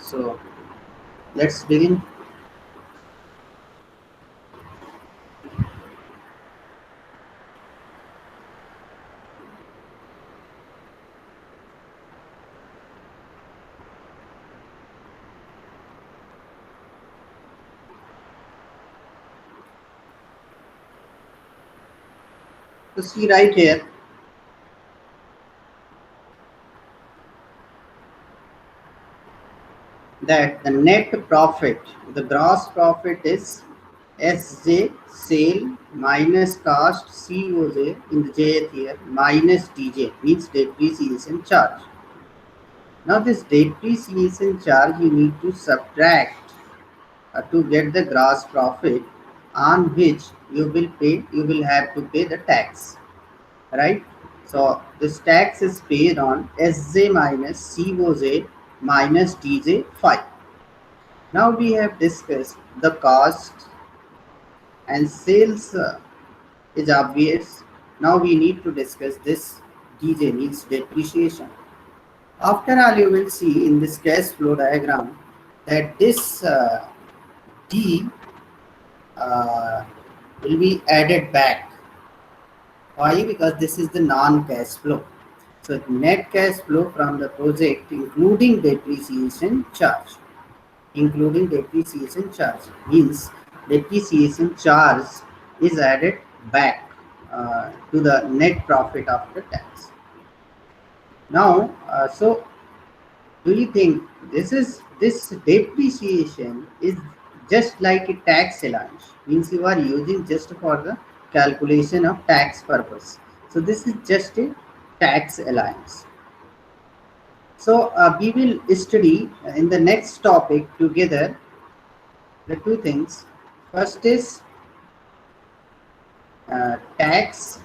So let's begin. So see right here that the net profit, the gross profit is SJ sale minus cost COJ in the jth year minus DJ means depreciation charge. Now this depreciation charge you need to subtract to get the gross profit on which you will have to pay the tax, right? So this tax is paid on SJ minus COJ minus DJ5. Now we have discussed the cost and sales is obvious. Now we need to discuss this DJ means depreciation. After all, you will see in this cash flow diagram that this D uh, will be added back. Why? Because this is the non-cash flow. So net cash flow from the project including depreciation charge. Including depreciation charge means depreciation charge is added back to the net profit after tax. Now, so do you think this depreciation is just like a tax allowance? Means you are using just for the calculation of tax purpose. So this is just a tax allowance. So we will study in the next topic together the two things. First is tax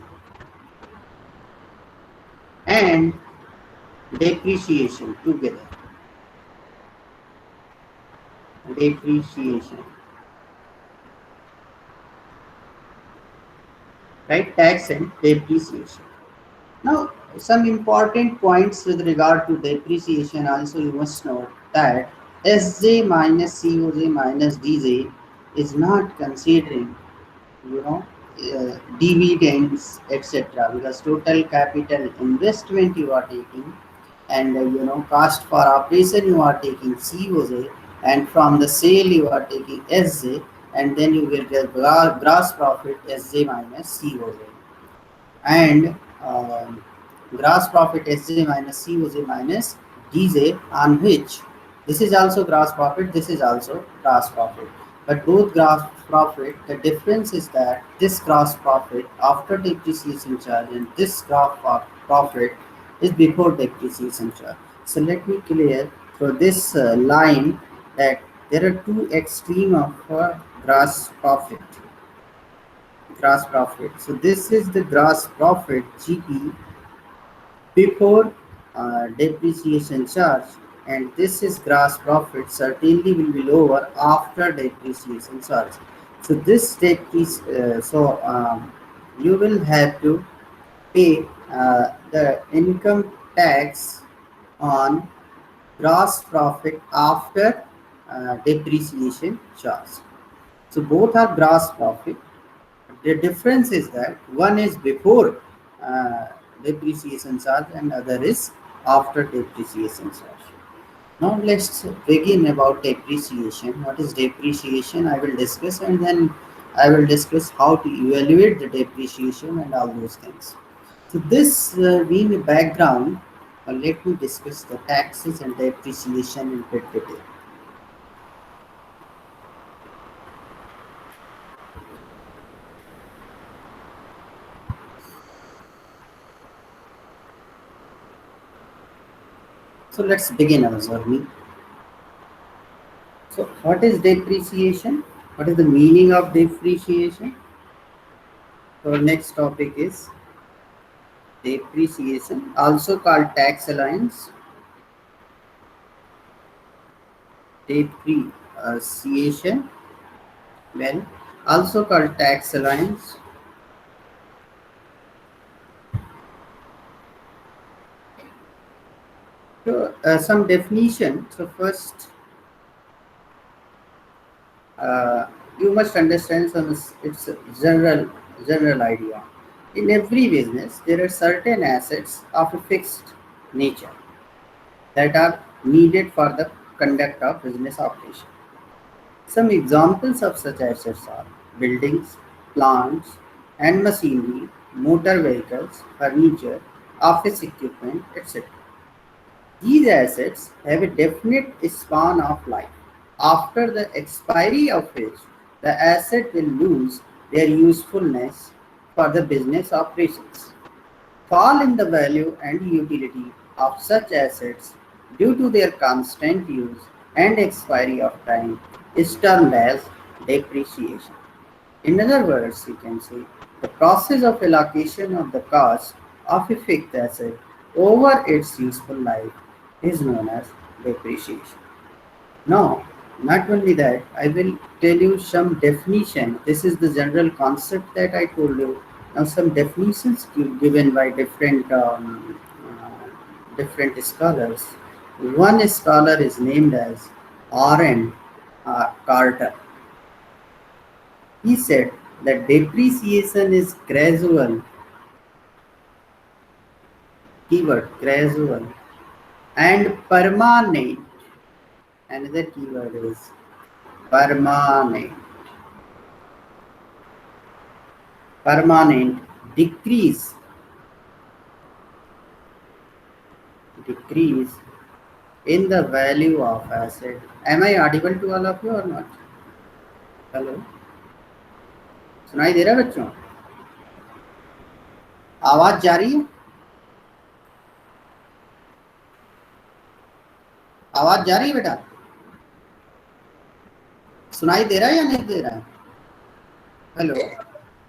and depreciation together. Depreciation, right? Tax and depreciation. Now, some important points with regard to depreciation also you must know that SJ minus COJ minus DJ is not considering, you know, dividends, etc. Because total capital investment you are taking and cost for operation you are taking COJ and from the sale you are taking SJ and then you will get gross profit SJ minus COJ and gross profit SJ minus COJ minus DJ on which this is also gross profit, this is also gross profit. But both gross profit, the difference is that this gross profit after depreciation charge and this gross profit is before depreciation charge. So let me clear for this line that there are two extreme of gross profit. Gross profit. So this is the gross profit GP before depreciation charge, and this is gross profit certainly will be lower after depreciation charge. So this you will have to pay the income tax on gross profit after depreciation charge. So both are gross profit. The difference is that one is before uh, depreciation charge and other is after depreciation charge. Now let's begin about depreciation. What is depreciation? I will discuss and then I will discuss how to evaluate the depreciation and all those things. So this being a background, let me discuss the taxes and depreciation in bit detail. So let's begin our journey. So what is depreciation? What is the meaning of depreciation? So our next topic is depreciation, also called tax allowance. Depreciation, well, also called tax allowance. So some definition. So first, you must understand some its general idea. In every business, there are certain assets of a fixed nature that are needed for the conduct of business operation. Some examples of such assets are buildings, plants and machinery, motor vehicles, furniture, office equipment, etc. These assets have a definite span of life, after the expiry of which the asset will lose their usefulness for the business operations. Fall in the value and utility of such assets due to their constant use and expiry of time is termed as depreciation. In other words, you can say the process of allocation of the cost of a fixed asset over its useful life is known as depreciation. Now, not only that, I will tell you some definition. This is the general concept that I told you. Now, some definitions given by different scholars. One scholar is named as R.N. Carter. He said that depreciation is gradual, keyword gradual, and permanent. Another keyword is permanent. Permanent decrease in the value of asset. Am I audible to all of you or not? Hello, सुनाई दे रहा है बच्चों? आवाज जा रही है? आवाज जा रही है बेटा? सुनाई दे रहा है या नहीं दे रहा है? Hello.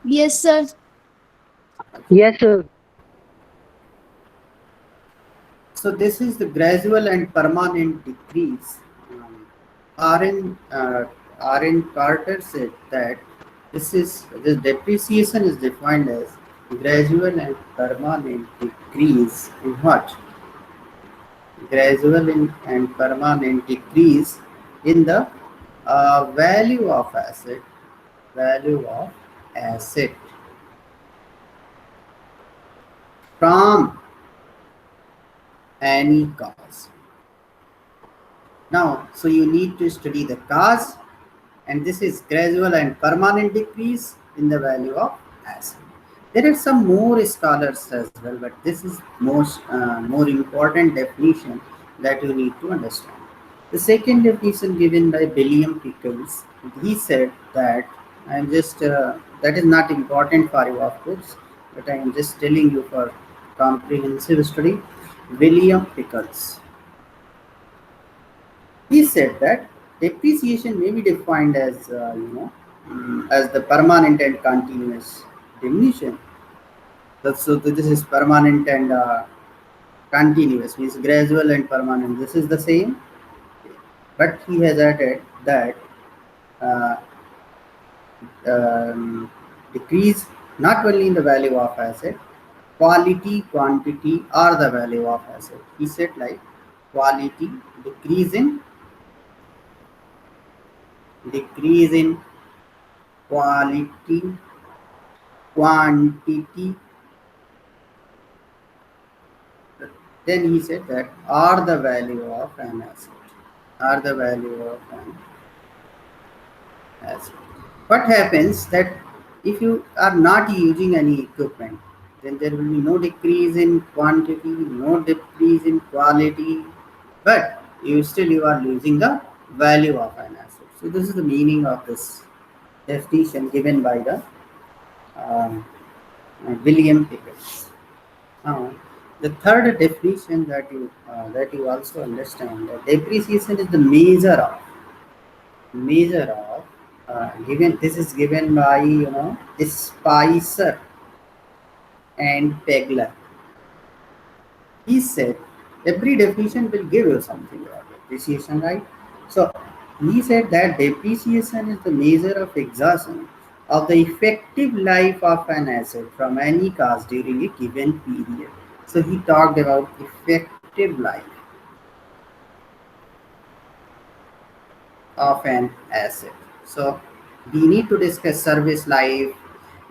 Yes, sir. Yes, sir. So this is the gradual and permanent decrease. R.N. Carter said that this depreciation is defined as gradual and permanent decrease in what? Gradual and permanent decrease in the value of asset from any cause. Now, so you need to study the cause, and this is gradual and permanent decrease in the value of asset. There are some more scholars as well, but this is more important definition that you need to understand. The second definition given by William Pickles, he said that I am just that is not important for you, of course, but I am just telling you for comprehensive study. William Pickles. He said that depreciation may be defined as as the permanent and continuous diminution. So this is permanent and continuous, means gradual and permanent. This is the same, but he has added that uh, decrease not only in the value of asset, quality, quantity, or the value of asset. He said like quality, decrease in quality, quantity. Then he said that are the value of an asset. Are the value of an asset. What happens that if you are not using any equipment, then there will be no decrease in quantity, no decrease in quality, but you are losing the value of an asset. So this is the meaning of this definition given by the William Pickles. Now, the third definition that you also understand, that depreciation is the measure of given. This is given by Spicer and Pegler. He said every definition will give you something about depreciation, right? So he said that depreciation is the measure of exhaustion of the effective life of an asset from any cause during a given period. So he talked about effective life of an asset. So we need to discuss service life,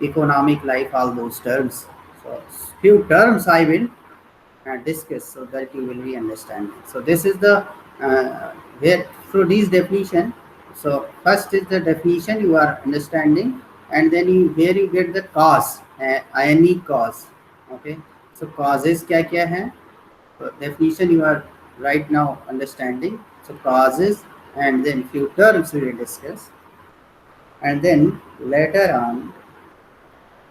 economic life, all those terms. So few terms I will discuss so that you will be understanding. So this is the where through these definition. So first is the definition you are understanding, and then you where you get the cause, INE cause. Okay. So causes क्या क्या है? So definition you are right now understanding. So causes, and then few terms we will discuss, and then later on,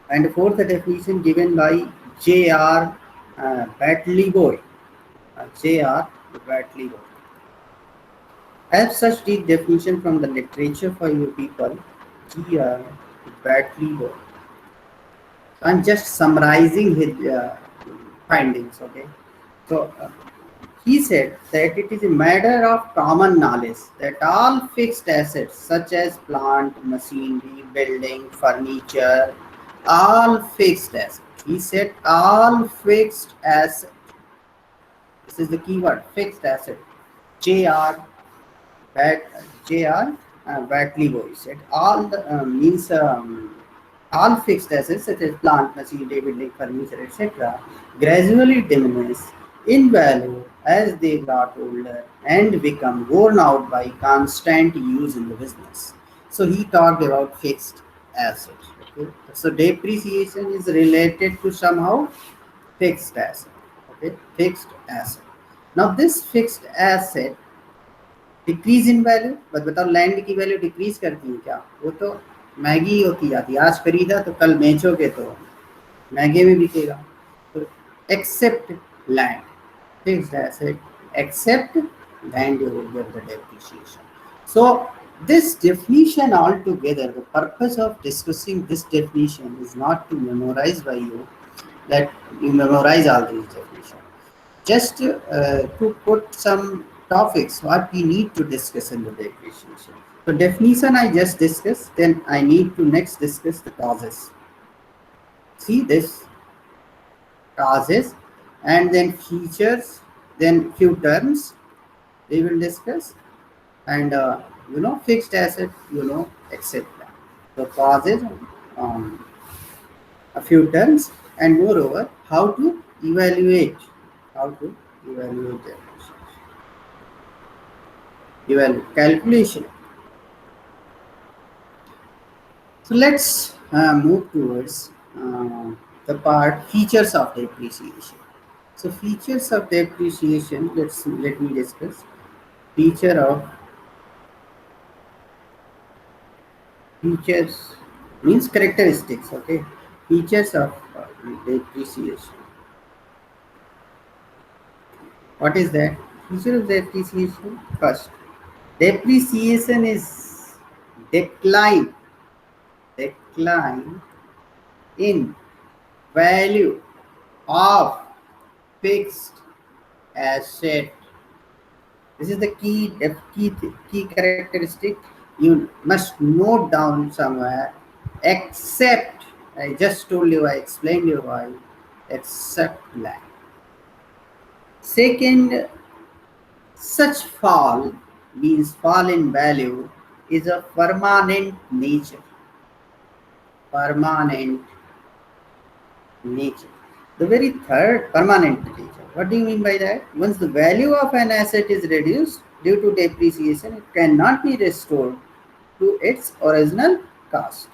and fourth definition given by J.R. Batley-Boy. J.R. Batley-Boy. As such, the definition from the literature for you people, J.R. Batley-Boy. I'm just summarizing his findings. Okay, so he said that it is a matter of common knowledge that all fixed assets such as plant, machinery, building, furniture, all fixed assets. He said all fixed assets. This is the keyword, fixed asset. J.R. Batley-Boy said all the, means all fixed assets such as plant, machinery, building, furniture, etc. gradually diminish in value as they got older and become worn out by constant use in the business. So he talked about fixed assets. Okay? So depreciation is related to somehow fixed asset. Okay, fixed asset. Now this fixed asset decrease in value, बस बताओ land की value decrease करती है क्या? वो तो महंगी होती जाती है, आज खरीदा तो कल बेचोगे तो महंगे में बिकेगा. तो except land, fixed asset, except land you will get the depreciation. So this definition altogether, the purpose of discussing this definition is not to memorize by you, that you memorize all these definitions, just to put some topics what we need to discuss in the depreciation. So definition I just discussed, then I need to next discuss the causes. See this causes, and then features, then few terms we will discuss, and fixed asset, etc. So causes, a few terms, and moreover how to evaluate calculation. So let's move towards the part features of depreciation. So features of depreciation, let me discuss. Features means characteristics. Okay, features of depreciation. What is that? Feature of depreciation. First, depreciation is decline in value of fixed asset. This is the key characteristic you must note down somewhere. Except, I just told you, I explained you why, except land. Second, such fall means fall in value is a permanent nature. The very third, permanent nature. What do you mean by that? Once the value of an asset is reduced due to depreciation, it cannot be restored to its original cost.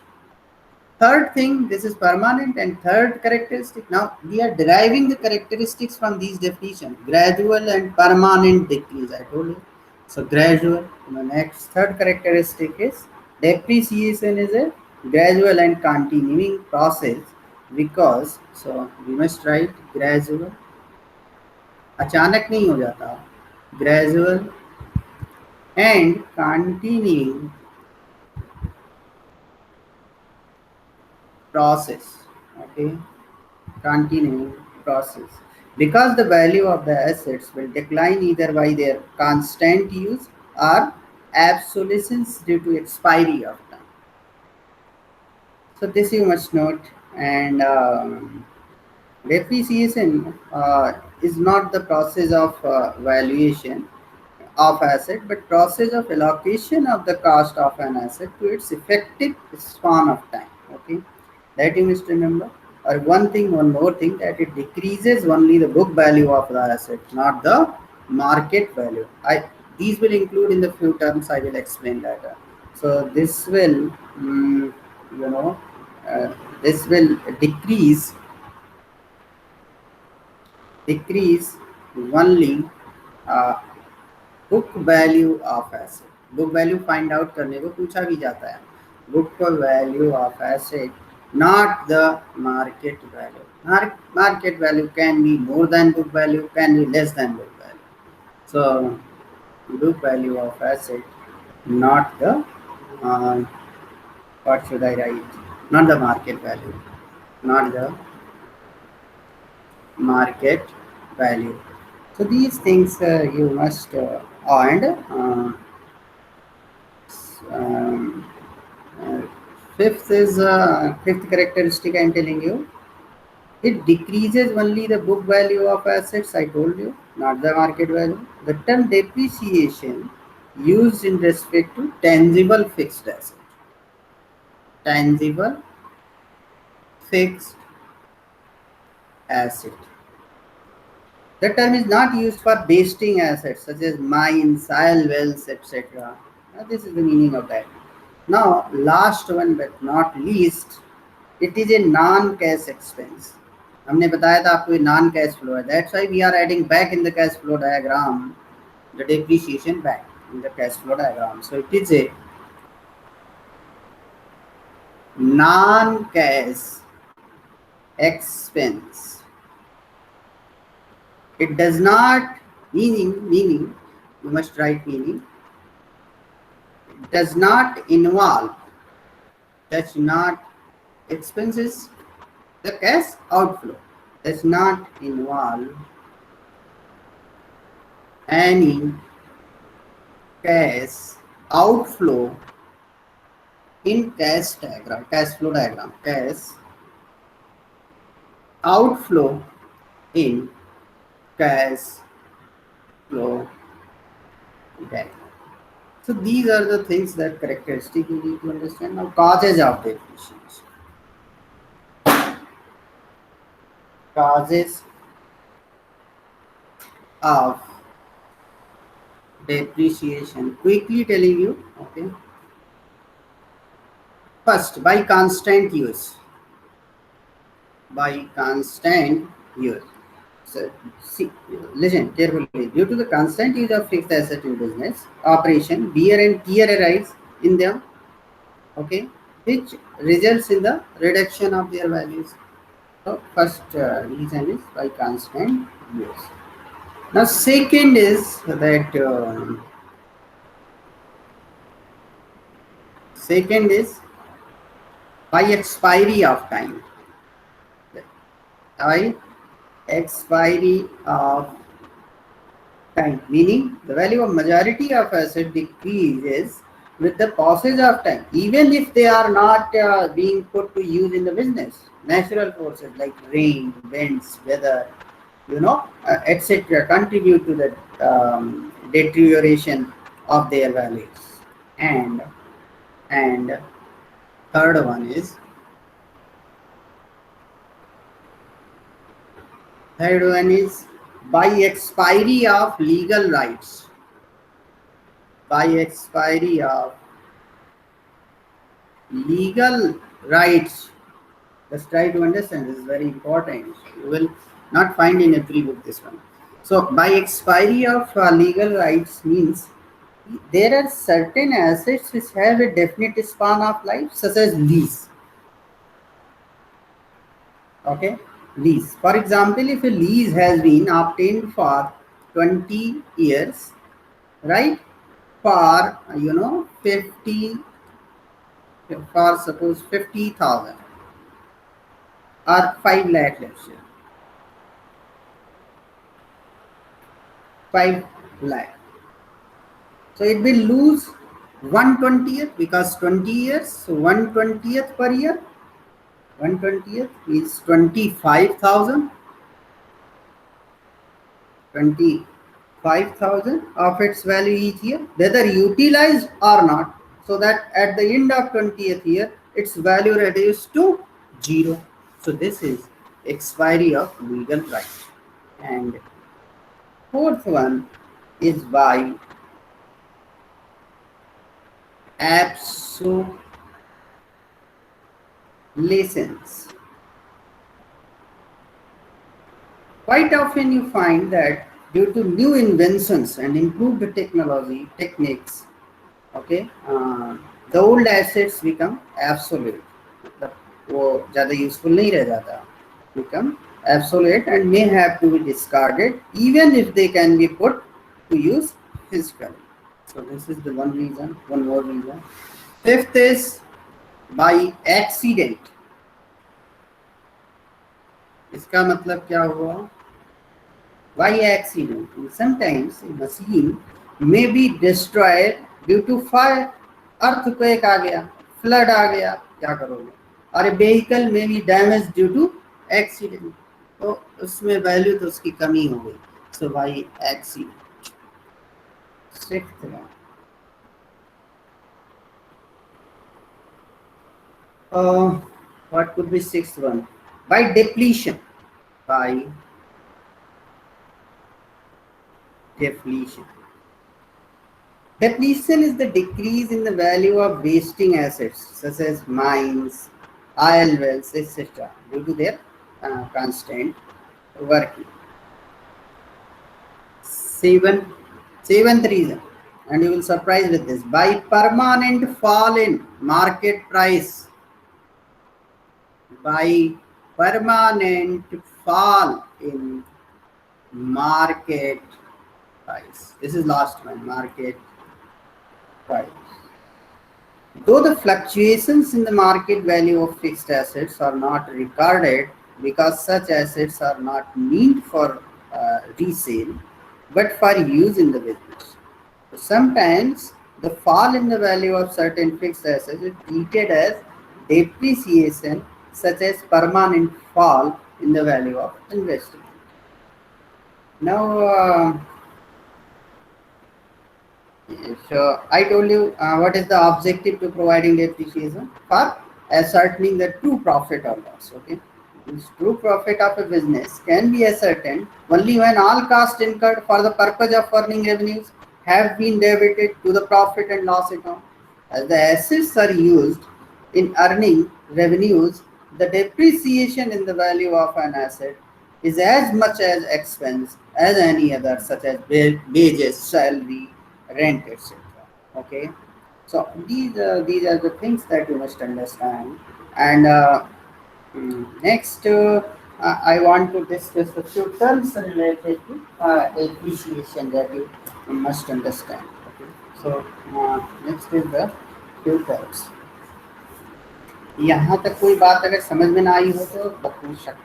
Third thing, this is permanent, and third characteristic. Now we are deriving the characteristics from these definitions: gradual and permanent decrease. I told you. So gradual. The next third characteristic is depreciation is a gradual and continuing process, because so we must write gradual. अचानक नहीं हो जाता, gradual and continuing process. Okay, continuing process, because the value of the assets will decline either by their constant use or obsolescence due to expiry of time. So this you must note. And depreciation is not the process of valuation. of asset, but process of allocation of the cost of an asset to its effective span of time. Okay, that you must remember. Or one more thing, that it decreases only the book value of the asset, not the market value. These will include in the few terms I will explain later. So this will, you know, uh, this will decrease only uh, book value of asset. Book value find out करने को पूछा भी जाता है. Book value of asset not the market value. Market value can be more than book value, can be less than book value. So book value of asset not the what should I write, not the market value, not the market value. So these things you must and um, uh, fifth characteristic I am telling you. It decreases only the book value of assets, I told you, not the market value. The term depreciation used in respect to tangible fixed asset. Tangible fixed asset. The term is not used for wasting assets such as mines, oil wells, etc. This is the meaning of that. Now, last one but not least, it is a non-cash expense. हमने बताया था आपको ये non cash flow है. That's why we are adding back in the cash flow diagram the depreciation back in the cash flow diagram. So it is a non-cash expense. It does not meaning you must write meaning. It does not involve, does not expenses, the cash outflow does not involve any cash outflow in cash diagram, cash flow diagram, cash outflow in cash flow diagram. So these are the things that characteristic you need to understand. Now causes of depreciation. Causes of depreciation. Quickly telling you, okay. First, by constant use. By constant use. So, see, listen carefully. Due to the constant use of fixed asset in business operation, wear and tear arise in them, okay, which results in the reduction of their values. So, first reason is by constant use. Now, second is that second is by expiry of time. By expiry of time, meaning the value of majority of asset decreases with the passage of time, even if they are not being put to use in the business. Natural forces like rain, winds, weather, etc., contribute to the deterioration of their values. And third one is by expiry of legal rights. By expiry of legal rights. Let's try to understand. This is very important. You will not find in every book this one. So by expiry of legal rights means there are certain assets which have a definite span of life, such as lease. Okay, lease. For example, if a lease has been obtained for 20 years, right? For 50, for suppose 50,000 or 5 lakh, let's say 5 lakh. So it will lose 1/20th because 20 years, so 1/20th per year. 1/20th is 25,000. 5,000 of its value each year, whether utilized or not, so that at the end of 20th year, its value reduced to 0. So this is expiry of legal right. And fourth one is by obsolescence. Quite often you find that due to new inventions and improved technology techniques, okay, the old assets become obsolete. मतलब वो ज़्यादा useful नहीं रह जाता, become obsolete and may have to be discarded even if they can be put to use physically. So this is the one reason, one more reason. Fifth is by accident. इसका मतलब क्या हुआ? By accident. Sometimes a machine may be destroyed due to fire. Earthquake आ गया, flood आ गया, क्या करोगे? और a vehicle may be damaged due to accident. तो उसमें वैल्यू तो उसकी कमी हो गई. So by accident. Sixth one. What could be sixth one? By depletion. By depletion. Depletion is the decrease in the value of wasting assets such as mines, oil wells, etc. due to their constant working. Seventh reason, and you will surprise with this, by permanent fall in market price. By permanent fall in market price. This is last one, market price. Though the fluctuations in the market value of fixed assets are not recorded because such assets are not meant for resale but for use in the business. So sometimes the fall in the value of certain fixed assets is treated as depreciation, such as permanent fall in the value of investment. Now, so I told you what is the objective to providing depreciation? For ascertaining the true profit or loss. Okay, this true profit of a business can be ascertained only when all costs incurred for the purpose of earning revenues have been debited to the profit and loss account. As the assets are used in earning revenues, the depreciation in the value of an asset is as much as expense as any other, such as wages, salary, rent, etc. Okay, so these are the things that you must understand. And next, I want to discuss a few terms related to depreciation that you must understand. Okay, so next is the few terms. यहाँ तक कोई बात अगर समझ में ना आई हो तो पूछ सकते हो.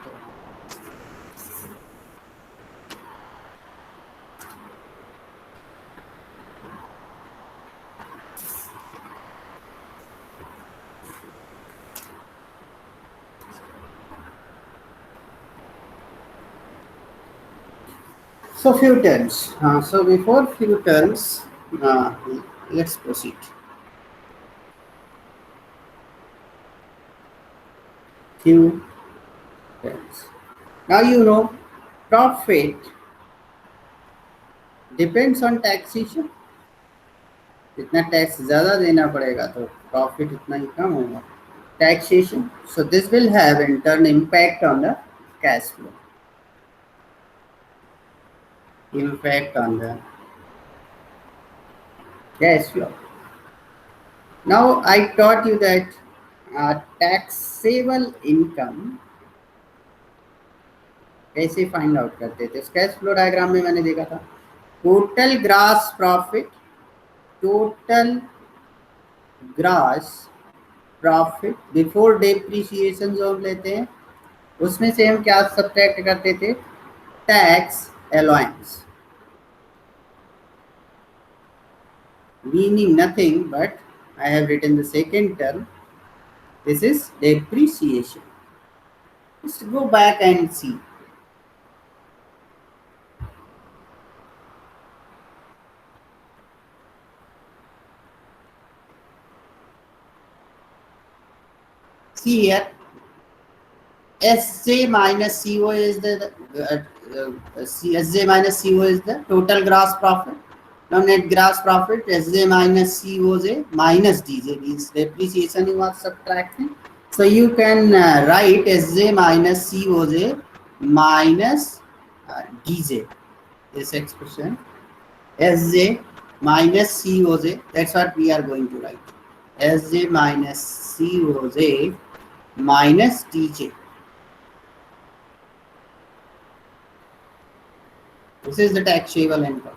So few terms. So before few terms, let's proceed. Few terms. Now you know profit depends on taxation. जितना टैक्स ज़्यादा देना पड़ेगा तो प्रॉफिट उतना ही कम होगा. Taxation. So this will have in turn impact on the cash flow. Impact on the cash flow. Now I taught you that taxable income कैसे find out करते थे. कैश फ्लो डायग्राम में मैंने देखा था total grass profit, total grass profit before depreciation जो हम लेते हैं उसमें से हम क्या सब्ट्रैक्ट करते थे? Tax allowance, meaning nothing but I have written the second term. This is depreciation. Let's go back and see. see here, Sj minus Co is Sj minus Co is the total gross profit. Now net gross profit Sj minus Coj minus Dj means depreciation you are subtracting. So you can write Sj minus Coj minus Dj. This expression Sj minus Coj, that's what we are going to write. Sj minus Coj minus Dj. This is the taxable income.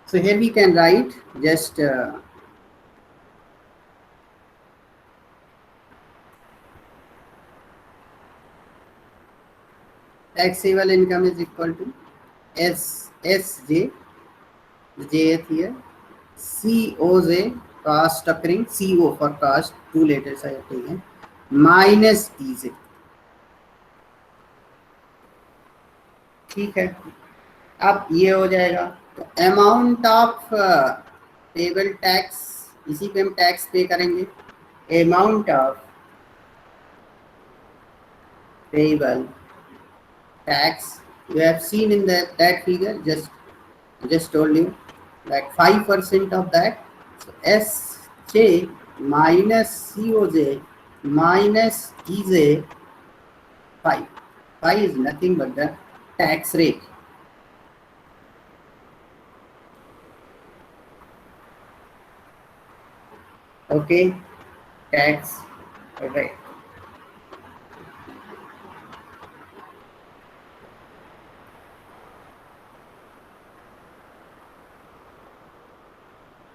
So here we can write just taxable income is equal to SJ, Jth here, COJ, cost occurring, CO for cost, 2 letters I have taken, minus DJ. ठीक है, अब ये हो जाएगा तो amount of payable tax, इसी पे हम टैक्स पे करेंगे. Amount of payable tax you have seen in that figure, just told you like 5% of that. So Sj minus Coj minus Dj 5. 5 is nothing but the tax rate. Okay, tax rate.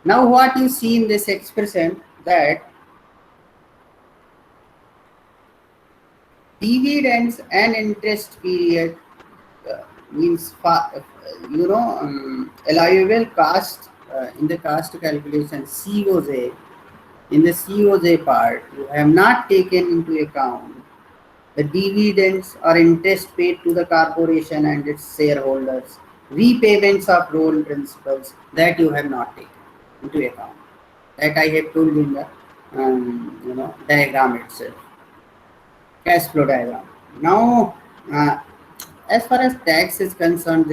Now what you see in this expression, that dividends and interest period means allowable cost in the cost calculation COJ. In the COJ part, you have not taken into account the dividends or interest paid to the corporation and its shareholders, repayments of loan principals, that you have not taken into account. That I have told you in the diagram itself, cash flow diagram. Now, as far as tax is concerned,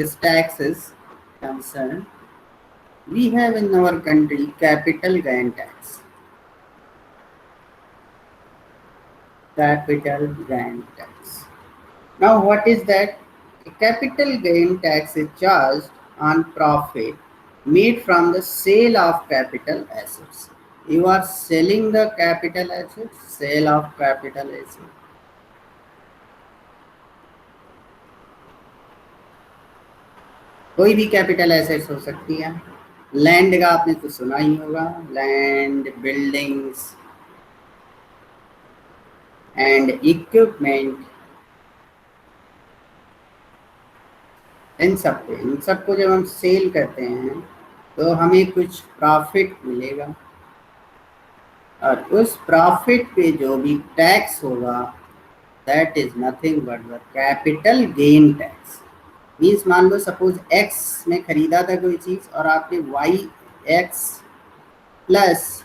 we have in our country capital gain tax. Capital gain tax. Now, what is that? A capital gain tax is charged on profit made from the sale of capital assets. You are selling the capital assets, sale of capital assets. कोई भी capital assets हो सकती है. Land का आपने तो सुना ही होगा, लैंड, बिल्डिंग्स एंड इक्विपमेंट, इन सबको जब हम सेल करते हैं तो हमें कुछ प्रॉफिट मिलेगा और उस प्रॉफिट पे जो भी टैक्स होगा that is nothing but the capital gain tax. Means मान लो सपोज एक्स में खरीदा था कोई चीज और आपने Y X plus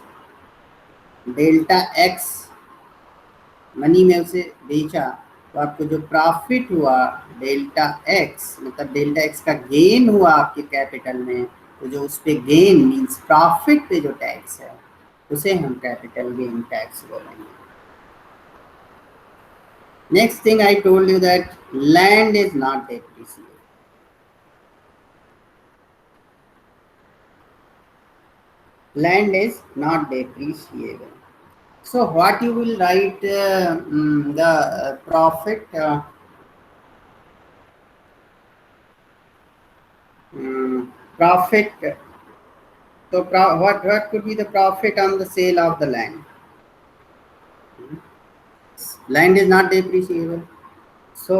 delta X money में उसे बेचा, तो आपको जो प्रॉफिट हुआ डेल्टा एक्स, मतलब डेल्टा एक्स का गेन हुआ आपके कैपिटल में, तो जो उस पे गेन मीन्स प्रॉफिट पे जो टैक्स है उसे हम कैपिटल गेन टैक्स बोलेंगे. Next thing I told you that land is not depreciated. Land is not depreciable. So what you will write the profit profit. So what could be the profit on the sale of the land? Land is not depreciable. So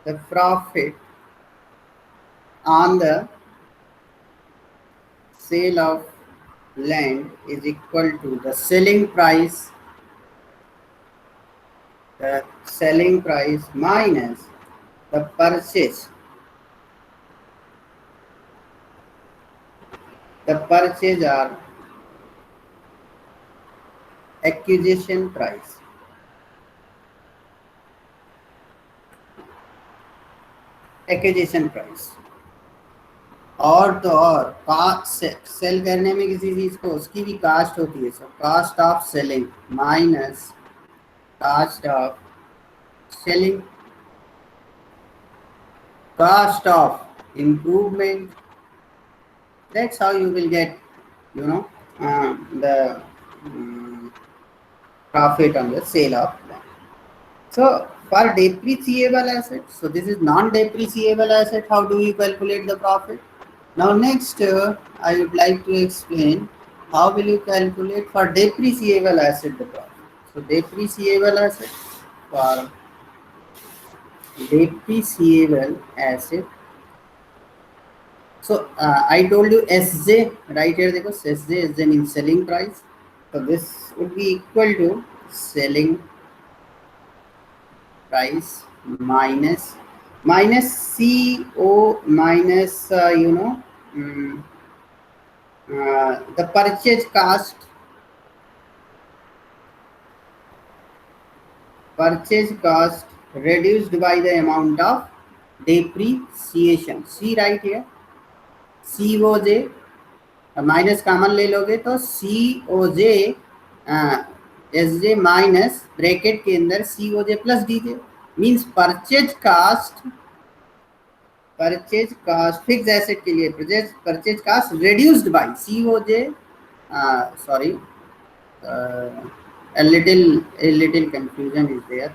the profit on the sale of land is equal to the selling price minus the purchase The purchase or acquisition price. Acquisition price. और तो और cast cell करने में किसी चीज को उसकी भी कास्ट होती है, so cost of selling minus cost of selling, cost of improvement. That's how you will get, the profit on the sale of land. So for depreciable asset, so this is non-depreciable asset. How do you calculate the profit? Now next, I would like to explain how will you calculate for depreciable asset the profit. So depreciable asset, for depreciable asset. So I told you SJ right here. देखो SJ means selling price. So this would be equal to selling price minus CO minus the purchase cost. Purchase cost reduced by the amount of depreciation. See right here. COJ minus common ले लोगे तो COJ SJ minus bracket के अंदर COJ plus DJ means purchase cost fix asset के लिए purchase cost reduced by COJ sorry a little confusion is there.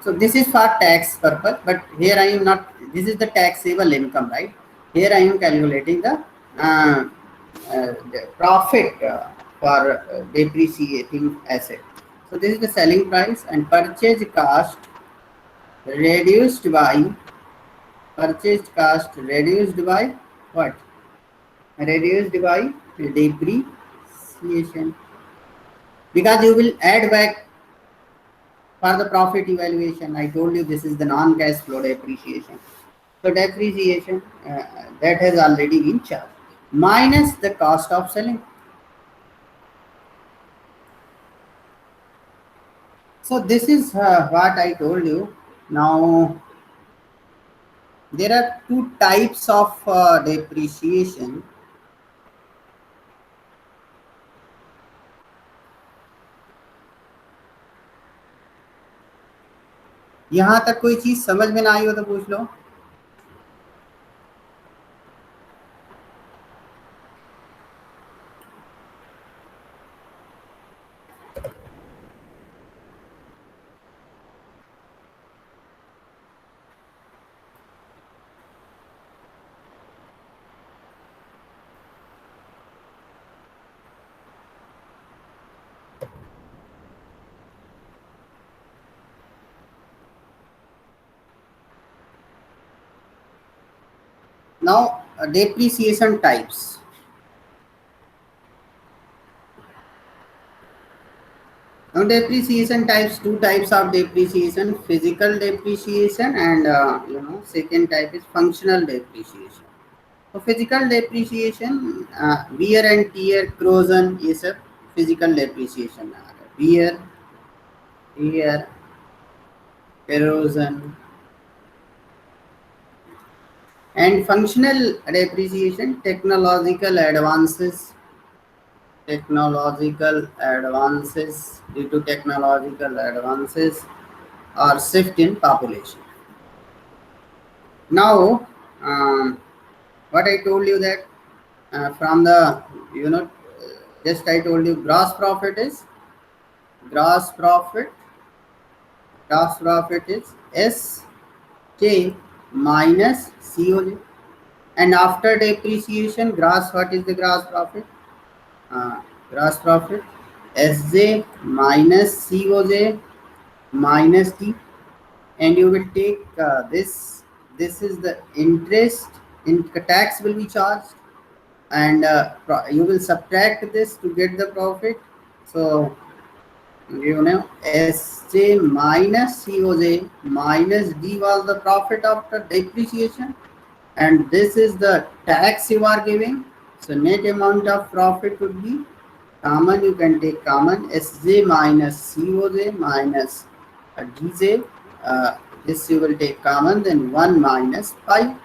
So this is for tax purpose, but here I am not, this is the taxable income, right? Here I am calculating the profit for depreciating asset. So this is the selling price and purchase cost reduced by what? Reduced by depreciation, because you will add back for the profit evaluation. I told you this is the non-cash flow depreciation. So depreciation that has already been charged minus the cost of selling. So this is what I told you. Now there are two types of depreciation. यहाँ तक कोई चीज समझ में ना आई हो तो पूछ लो. Now depreciation types. Now depreciation types, two types of depreciation: physical depreciation and second type is functional depreciation. So physical depreciation, wear and tear, corrosion, ये सब physical depreciation आ रहा है. Wear, tear, corrosion. And functional depreciation, technological advances due to technological advances or shift in population. Now what I told you that from the just I told you gross profit is SJ minus COJ, and after depreciation gross, what is the gross profit? Gross profit SJ minus COJ minus D, and you will take this is the interest, tax will be charged, and you will subtract this to get the profit. So SJ minus COJ minus D was the profit after depreciation, and this is the tax you are giving. So net amount of profit would be common, you can take common Sj minus Coj minus Dj. This you will take common, then 1 minus pi,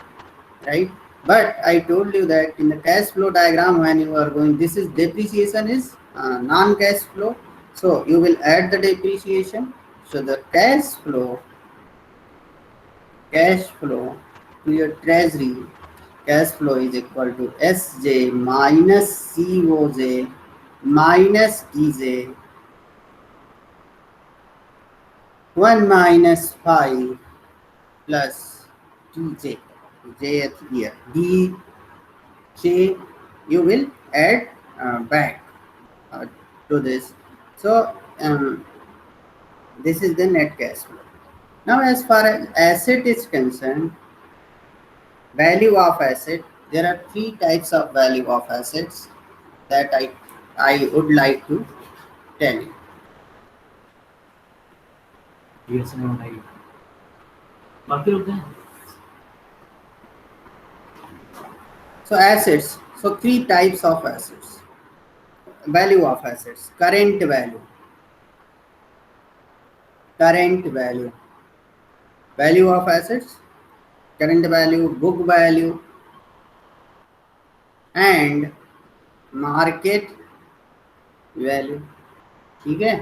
right? But I told you that in the cash flow diagram, when you are going, this is depreciation is non-cash flow. So you will add the depreciation. So the cash flow to your treasury, cash flow is equal to Sj minus Coj minus Dj 1 minus pi plus Dj. J here. Dj you will add back to this. So this is the net cash flow. Now as far as asset is concerned, value of asset, there are three types of value of assets that I would like to tell you. So assets, so three types of assets. Value of assets, current value, value of assets, current value, book value, and market value. ठीक है,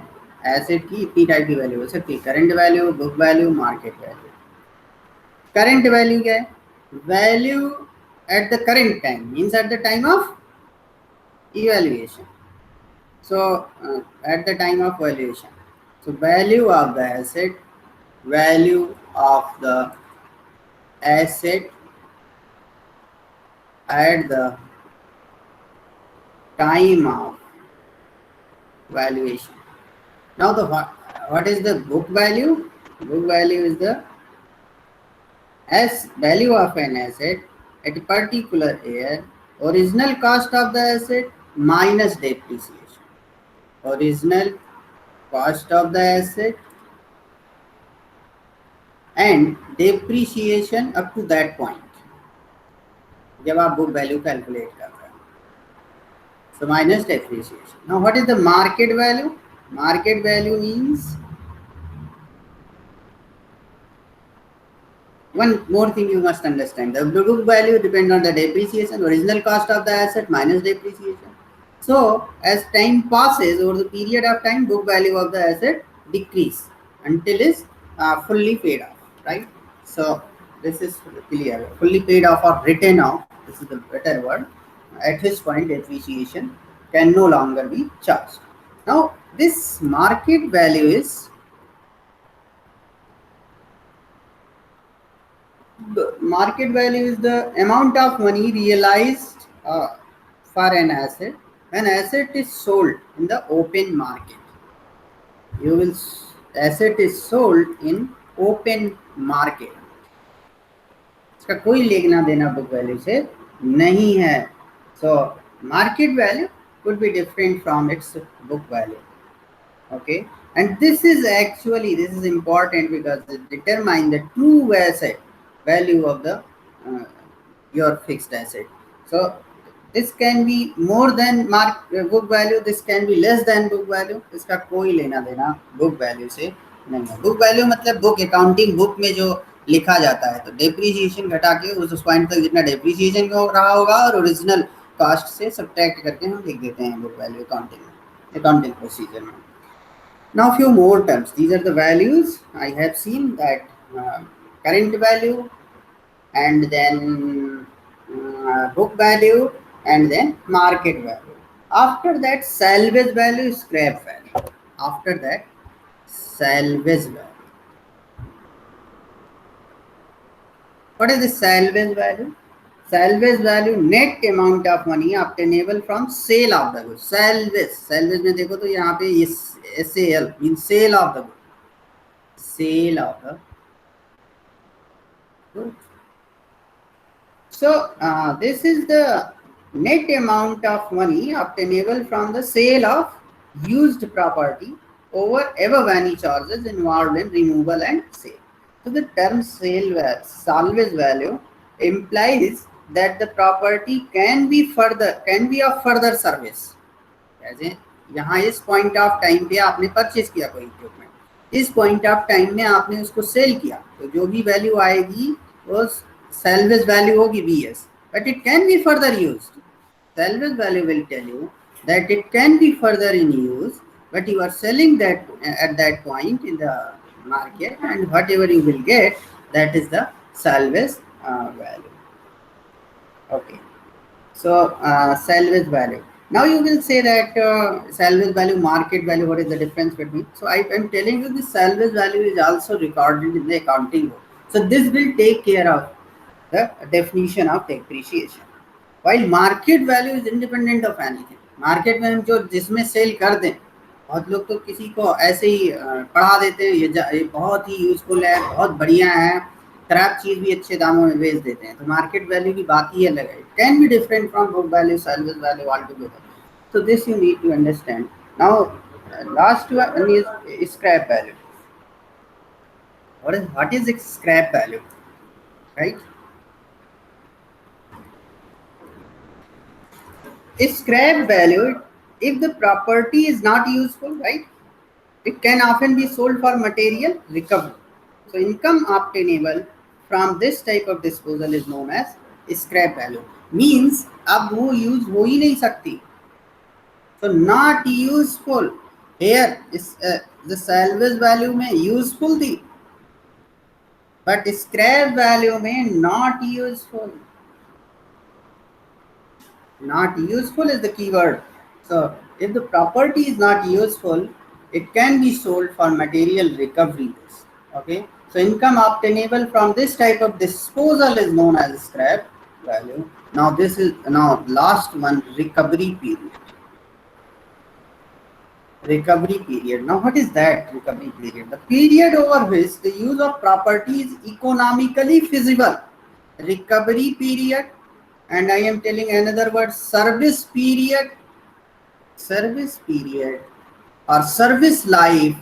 asset की इतनी type की value हो सकती है, current value, book value, market value. Current value क्या है? Value at the current time, means at the time of evaluation. So at the time of valuation, so value of the asset, value of the asset at the time of valuation. Now the what is the book value? Book value is the value of an asset at a particular year, original cost of the asset minus depreciation. Original cost of the asset and depreciation up to that point, जब आप book value calculate कर रहे हैं. So minus depreciation. Now what is the market value? Market value means, one more thing you must understand, the book value depends on the depreciation, original cost of the asset minus depreciation. So as time passes, over the period of time, book value of the asset decrease until it's fully paid off, right? So this is clear. Fully paid off or written off, this is the better word. At this point, depreciation can no longer be charged. Now this market value is, the market value is the amount of money realized for an asset when asset is sold in the open market. You will, asset is sold in open market. इसका कोई लेना देना book value से नहीं है. So market value could be different from its book value. Okay, and this is actually, this is important because it determines the true asset value of the your fixed asset. So this can be more than book value, this can be less than book value. इसका कोई लेना देना book value से नहीं है. book value मतलब book accounting book में जो लिखा जाता है, तो depreciation घटा के उस पॉइंट तक जितना depreciation हो रहा होगा और original cost से subtract करके हम लिख देते हैं book value accounting procedure में. Now few more terms. These are the values I have seen, that current value, and then book value, and then market value. After that, salvage value, scrap value. After that, salvage value. What is the salvage value? Salvage value, net amount of money obtainable from sale of the goods. Salvage में देखो तो यहाँ पे SAL means sale of the goods. Sale of the goods. So this is the net amount of money obtainable from the sale of used property over ever any charges involved in removal and sale. So the term salvage value implies that the property can be of further service. जैसे यहाँ इस point of time पे आपने purchase किया कोई equipment, इस point of time में आपने उसको सेल किया, तो जो भी वैल्यू आएगी वो सेल्वेज वैल्यू होगी BS, but it can be further used. Salvage value will tell you that it can be further in use, but you are selling that at that point in the market, and whatever you will get, that is the salvage value. Okay, so salvage value. Now you will say that salvage value, market value, what is the difference between? So I am telling you the salvage value is also recorded in the accounting book. So this will take care of the definition of depreciation. While market value is independent of anything. Market में हम जो जिसमें cell कर दें, बहुत लोग तो किसी को ऐसे ही पढ़ा देते हैं, ये बहुत ही यूजफुल है, बहुत बढ़िया है, खराब चीज भी अच्छे दामों में बेच देते हैं, तो मार्केट वैल्यू की बात ही अलग है. It can be different from book value, salvage value all together. So this you need to understand. Now last one is scrap value. What is scrap value, right? Scrap value, if the property is not useful, right, it can often be sold for material recovery. So income obtainable from this type of disposal is known as scrap value. Means अब वो use हो ही नहीं सकती. So not useful. Here is the salvage value में useful थी, but scrap value में not useful. Not useful is the keyword. So if the property is not useful, it can be sold for material recovery. Okay. So income obtainable from this type of disposal is known as scrap value. Now this is last one, recovery period. Recovery period. Now what is that recovery period? The period over which the use of property is economically feasible. Recovery period. And I am telling another word, service period or service life,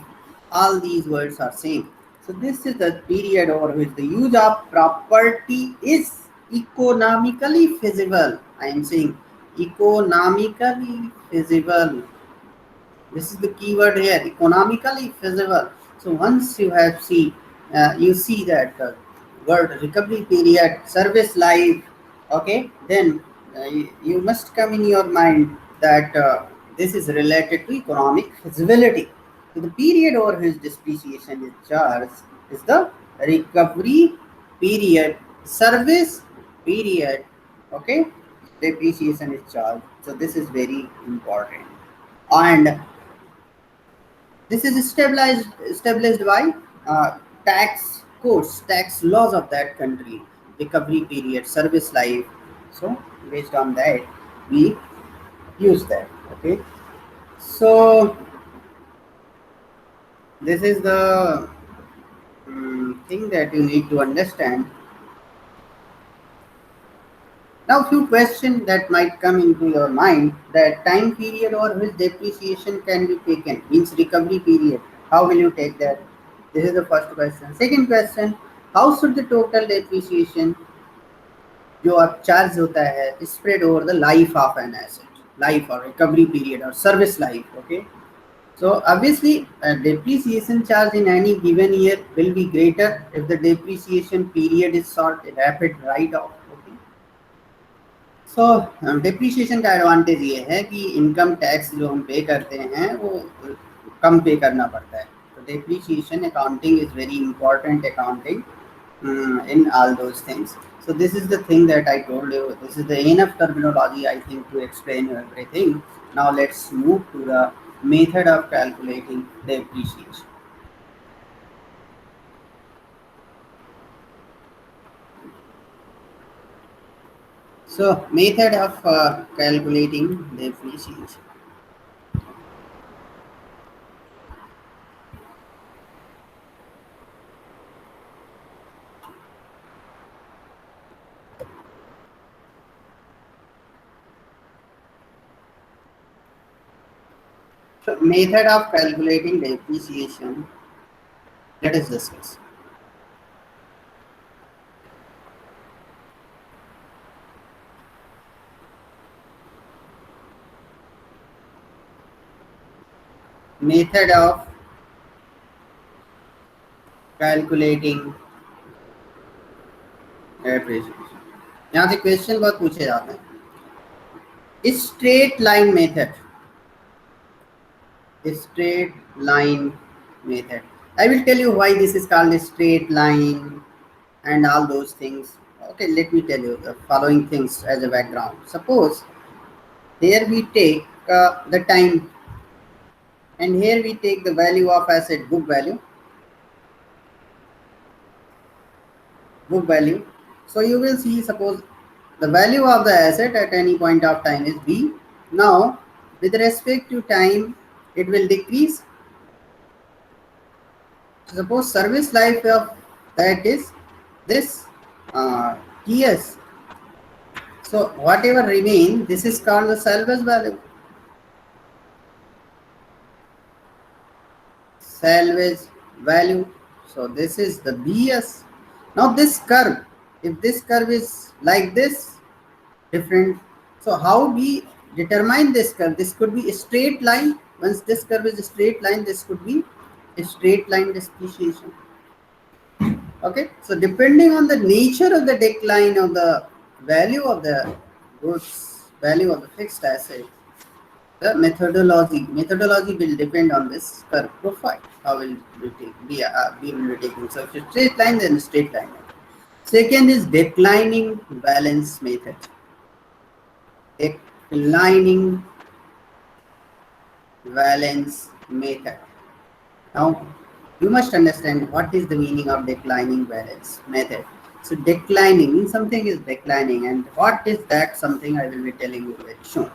all these words are same. So this is the period over which the use of property is economically feasible. I am saying economically feasible. This is the keyword here, economically feasible. So once you have you see that word recovery period, service life, okay, then you must come in your mind that this is related to economic feasibility. So the period over which depreciation is charged is the recovery period. Service period, okay, depreciation is charged. So this is very important, and this is established by tax codes, tax laws of that country, recovery period, service life. So based on that, we use that. Okay. So this is the thing that you need to understand. Now, few questions that might come into your mind, that time period over which depreciation can be taken, means recovery period. How will you take that? This is the first question. Second question, how should the total depreciation जो आप charge होता है spread over the life of an asset, life or recovery period or service life, okay? So obviously depreciation charge in any given year will be greater if the depreciation period is short, rapid write-off. So depreciation का advantage ये है कि income tax जो हम पे करते हैं वो कम पे करना पड़ता है. तो depreciation accounting is very important accounting in all those things. So this is the thing that I told you. This is the enough terminology, I think, to explain everything. Now let's move to the method of calculating depreciation. So method of calculating depreciation. So method of calculating depreciation, let us discuss. method of calculating depreciation. यहाँ से question बहुत पूछे जाते हैं. Straight line method. Straight line method. I will tell you why this is called a straight line and all those things. Okay, let me tell you the following things as a background. Suppose here we take the time, and here we take the value of asset, book value. Book value. So you will see, suppose the value of the asset at any point of time is B. Now, with respect to time, it will decrease. Suppose service life of that is this TS. So whatever remain, this is called the salvage value. Salvage value. So this is the BS. Now this curve, if this curve is like this, different. So how we determine this curve? This could be a straight line. Once this curve is a straight line, this could be a straight line depreciation. Okay, so depending on the nature of the decline of the value of the goods, value of the fixed asset, the methodology will depend on this curve profile. How will we take? We will be taking. So if it's straight line, then straight line. Second is declining balance method. Declining balance method. Now, you must understand what is the meaning of declining balance method. So declining means something is declining, and what is that something I will be telling you very soon.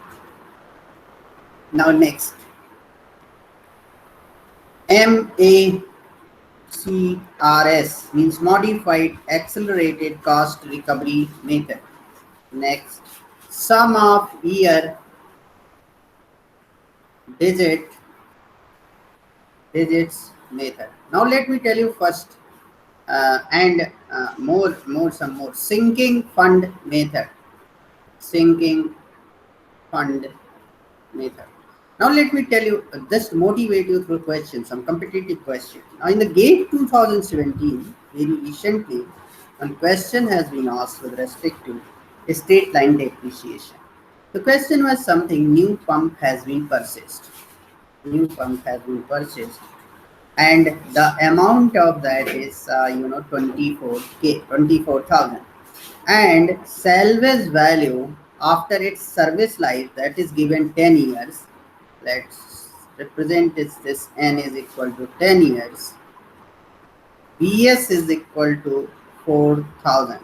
Now next, MACRS means modified accelerated cost recovery method. Next, sum of year digits method. Now let me tell you first some more sinking fund method. Sinking fund method. Now let me tell you, just motivate you through questions, some competitive questions. Now in the GATE 2017, very recently, one question has been asked with respect to straight line depreciation. The question was something: new pump has been purchased. New pump has been purchased, and the amount of that is 24,000, and salvage value after its service life, that is given 10 years. Let's represent this n is equal to 10 years. BS is equal to 4,000.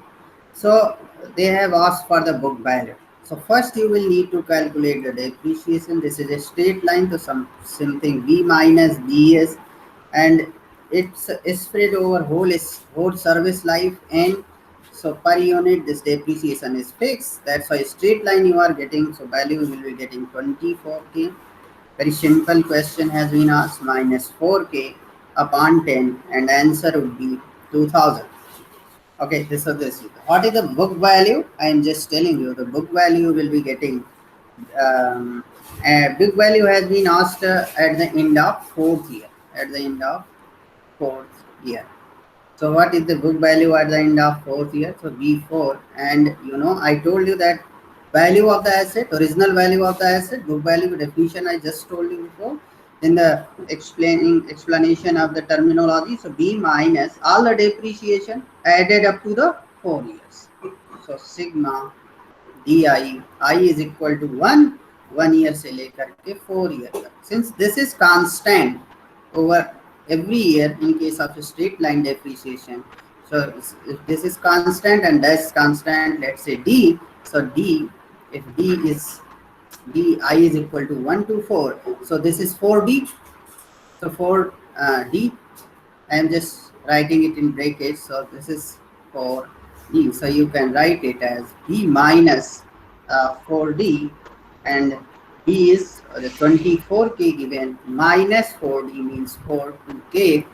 So they have asked for the book value. So first you will need to calculate the depreciation. This is a straight line to something B minus BS, and it's spread over whole service life, and so per unit this depreciation is fixed. That's why straight line you are getting. So value will be getting 24k. Very simple question has been asked, minus 4k upon 10, and answer would be 2000. Okay, this is this. What is the book value? I am just telling you the book value will be getting. Book value has been asked at the end of fourth year. At the end of fourth year. So what is the book value at the end of fourth year? So B4, and I told you that value of the asset, original value of the asset, book value definition I just told you before in the explanation of the terminology. So B minus all the depreciation added up to the 4 years. So sigma DI, I is equal to 1 year से लेकर के 4 year तक. Since this is constant over every year in case of a straight line depreciation, so if this is constant and that's constant, let's say D. So D, if D I is equal to 1 to 4, so this is 4D. So 4D, I am just writing it in brackets. So this is 4D. So you can write it as D minus 4D, and D is the 24k given, minus 4D means 42k,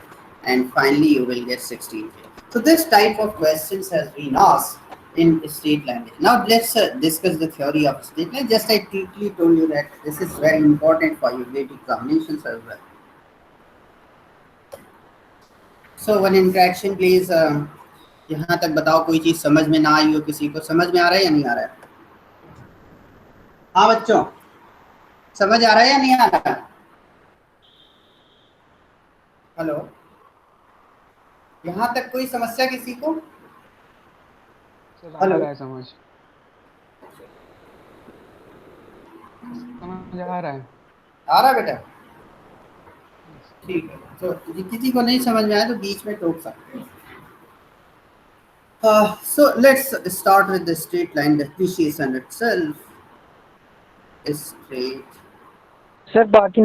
and finally you will get 16k. So this type of questions has been asked in straight line. Now let's discuss the theory of straight line. Just I quickly told you that this is very important for your GATE examinations as well. So one interaction please. यहाँ तक बताओ कोई चीज समझ में ना आई हो, किसी को समझ में आ रहा है या नहीं आ रहा है? हाँ बच्चों, समझ आ रहा है या नहीं आ रहा है? हेलो, यहाँ तक कोई समस्या किसी को? सर आ हेलो, रहा है समझ। समझ आ रहा है। आ रहा है बेटा? यस। ठीक है। तो किसी को नहीं समझ में आया तो बीच में टोक सकते हैं। So let's start with the straight line depreciation itself. Straight, sir बाकी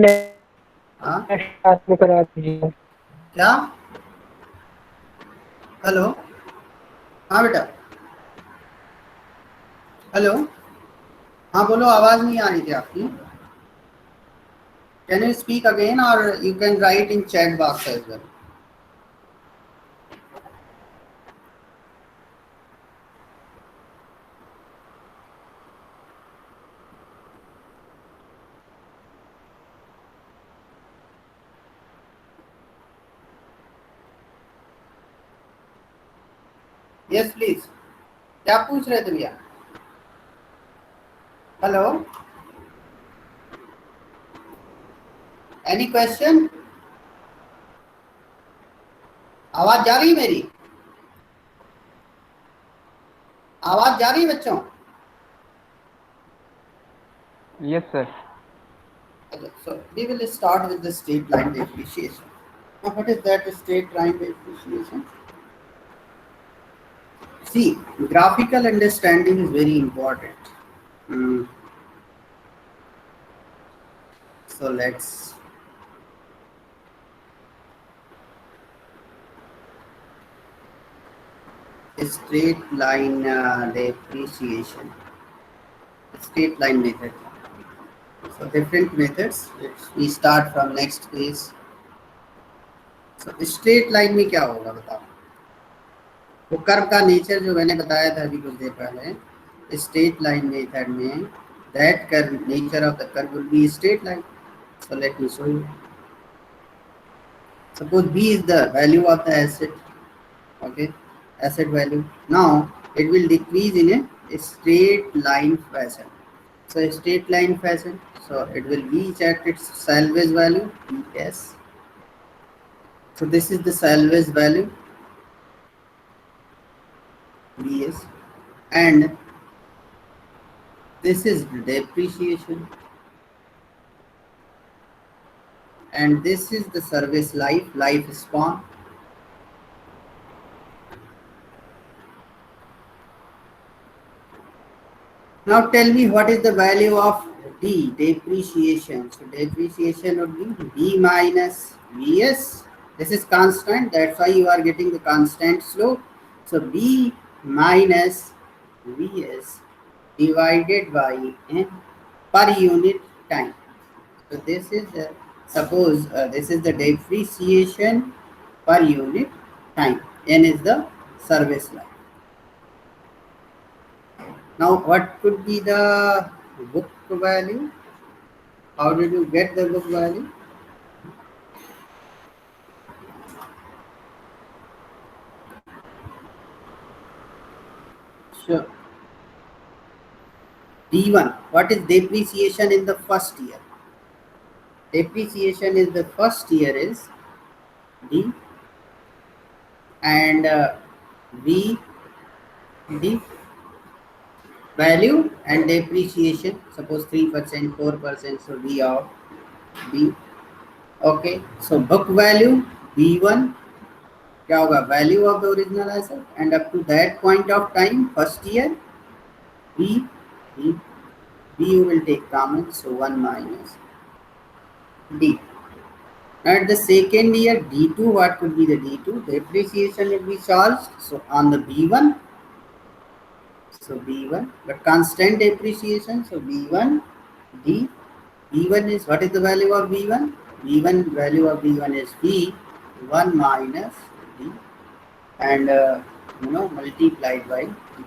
हाँ नेक्स्ट क्लास में करा दीजिए। क्या? हेलो, हाँ बेटा, हेलो, हाँ बोलो, आवाज नहीं आ रही थी आपकी। कैन यू स्पीक अगेन और you can write in chat box as well. Yes please, क्या पूछ रहे थे भैया? Hello, any question? आवाज जा रही है मेरी? आवाज जा रही है बच्चों? Yes sir. Okay, so we will start with the straight line depreciation. Now, what is that straight line depreciation? See, graphical understanding is very important. Hmm. So let's straight line depreciation. Straight line method. So different methods. We start from next page. So straight line में क्या होगा बताओ? वो curve का nature जो मैंने बताया था अभी कुछ देर पहले, स्ट्रेट लाइन मेथड में that curve nature of the curve will be straight line. So let me show you. Suppose B is the value of the asset, okay, asset value. Now it will decrease in a straight line fashion. So straight line fashion. So it will reach at its salvage value PS. So this is the salvage value BS, and this is depreciation, and this is the service life, lifespan. Now tell me what is the value of D, depreciation. So depreciation would be D minus Vs. This is constant, that's why you are getting the constant slope. So B minus Vs divided by N per unit time. So this is suppose this is the depreciation per unit time. N is the service life. Now, what could be the book value? How did you get the book value? Sure. D1. What is depreciation in the first year? Depreciation is the first year is D, and V, D value and depreciation. Suppose 3%, 4%. So V of B. Okay. So book value B1 क्या होगा? Value of the original asset, and up to that point of time, first year B, B, B you will take common, so 1 minus D. At the second year D2, what could be the D2? Depreciation will be charged, so on the B1, so B1, but constant depreciation, so B1 D. B1 is, what is the value of B1? B1 value of B1 is B1 minus D, and multiplied by D.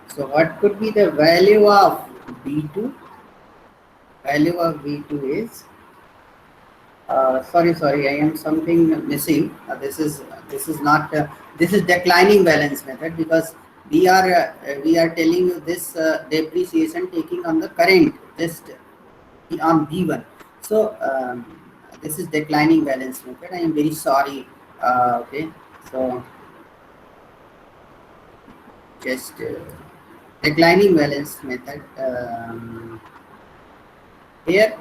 So what could be the value of B2? Value of B2 is sorry, I am something missing. This is This is not this is declining balance method, because we are telling you this depreciation taking on the current, just on B1. So this is declining balance method. I am very sorry. Okay, so just declining balance method. Here,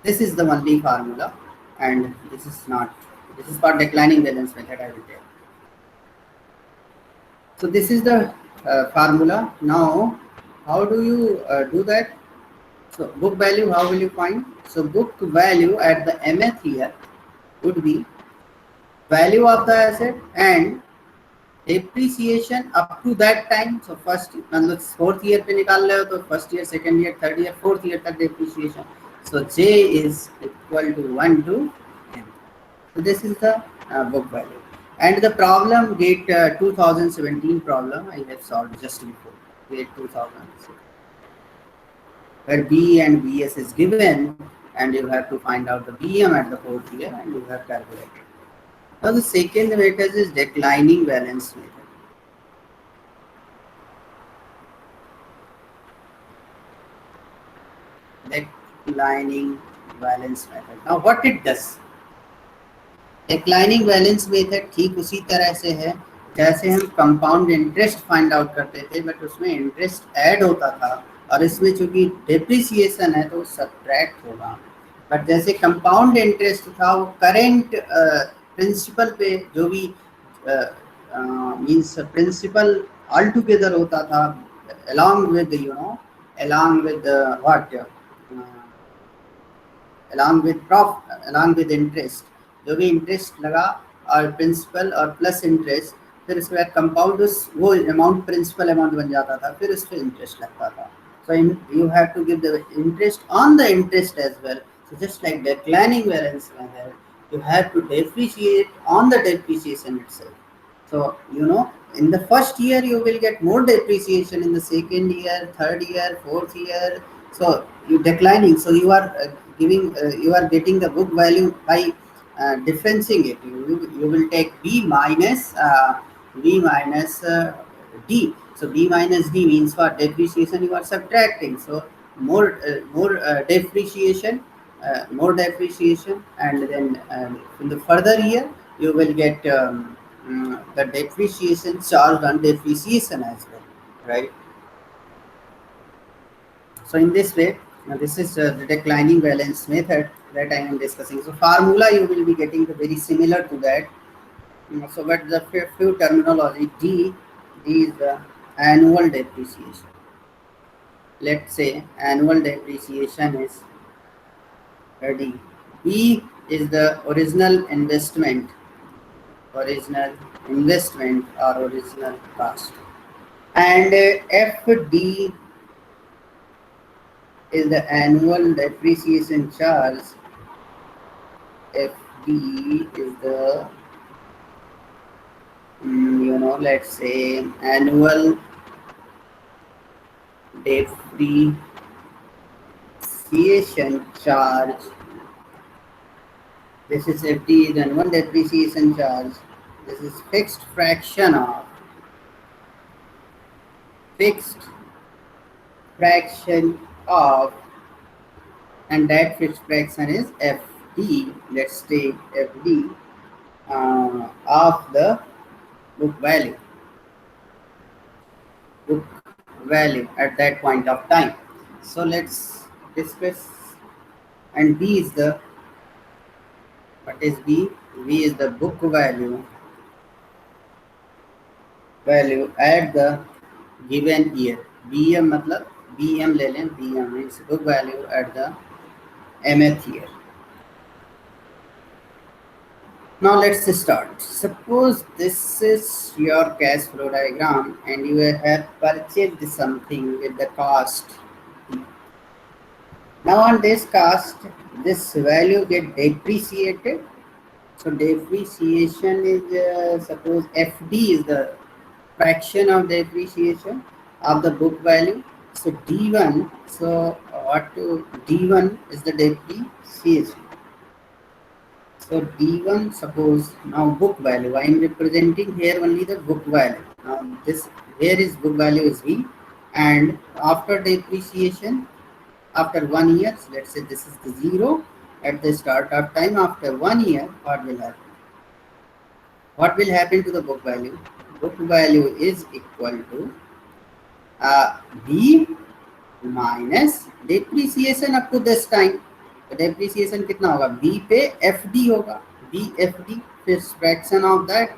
this is the only formula, and this is not. This is for declining balance method, I will tell. So this is the formula. Now, how do you do that? So book value, how will you find? So book value at the mth year would be value of the asset and depreciation up to that time. So first, मतलब fourth year पे निकाल रहे हो तो first year, second year, third year, fourth year तक depreciation. So J is equal to 1 to M. So this is the book value. And the problem, GATE 2017 problem, I have solved just before, GATE 2017, where B and BS is given, and you have to find out the BM at the fourth year, and you have calculated. Now the second method is declining balance method. Declining balance method. Now what it does? Declining balance method ठीक उसी तरह से है जैसे हम compound interest find out करते थे, but उसमें इंटरेस्ट ऐड होता था और इसमें चूंकि डेप्रिसिएशन है तो सब्ट्रैक्ट होगा। बट जैसे कंपाउंड इंटरेस्ट था वो करेंट प्रिंसिपल पे जो भी मींस प्रिंसिपल ऑल टुगेदर होता था along with along with interest, जो भी इंटरेस्ट लगा और प्रिंसिपल और प्लस इंटरेस्ट, फिर उसके बाद कंपाउंड वो अमाउंट प्रिंसिपल अमाउंट बन जाता था, फिर उस पर इंटरेस्ट लगता था। So you have to give the interest on the interest as well. So just like declining balance method, you have to depreciate on the depreciation itself. So in the first year you will get more depreciation, in the second year, third year, fourth year, so you declining. So you are you are getting the book value by differencing it. You will take B minus D. So B minus D means for depreciation you are subtracting. So more depreciation, and then in the further year you will get the depreciation charged on depreciation as well, right? So in this way, this is the declining balance method that I am discussing. So formula you will be getting the very similar to that. So but the few terminology, D is the annual depreciation. Let's say annual depreciation is D. E is the original investment or original cost, and FD is the annual depreciation charge. FD is the let's say annual depreciation charge. This is FD, is annual depreciation charge. This is fixed fraction of, and that fixed fraction is FD. Let's take FD of the book value at that point of time. So let's discuss. And B is the, what is B? B is the book value at the given year. BM मतलब BM ले लें, BM means book value at the mth year. Now let's start. Suppose this is your cash flow diagram and you have purchased something with the cost. Now on this cost, this value get depreciated. So depreciation is suppose FD is the fraction of depreciation of the book value. So D1, so D1 is the depreciation. So D1, suppose now book value. I am representing here only the book value. Now this here is book value is V, and after depreciation, after 1 year, so let's say this is the zero at the start of time. After 1 year, what will happen? What will happen to the book value? Book value is equal to B minus depreciation up to this time. तो depreciation कितना होगा? B पे F D होगा, B F D, फिर fraction of that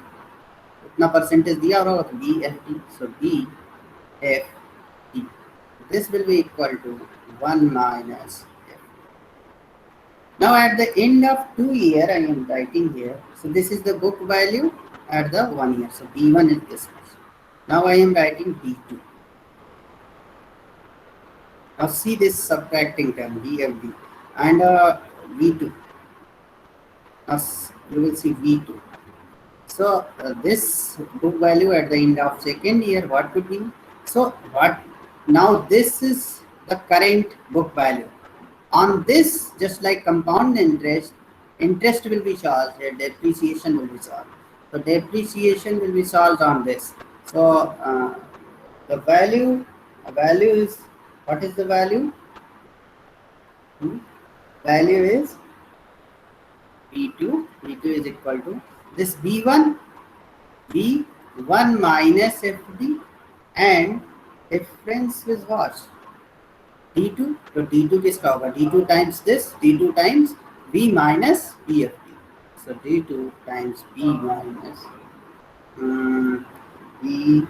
उतना परसेंटेज दिया होगा तो B F D. So B F D, this will be equal to 1 minus. Now at the end of 2 year, I am writing here. So this is the book value at the 1 year. So B1 is this much. Now I am writing B2. Now see this subtracting term BFD and V2. Now you will see V2. So this book value at the end of second year, what could be? So what? Now this is the current book value. On this, just like compound interest, interest will be charged and depreciation will be solved. So depreciation will be solved on this. So the value is, what is the value? Value is B2. B2 is equal to this B1, B1 minus FD, and difference is what? D2. तो D2 किसका होगा? D2 times this, D2 times B minus BFD. So D2 times B minus B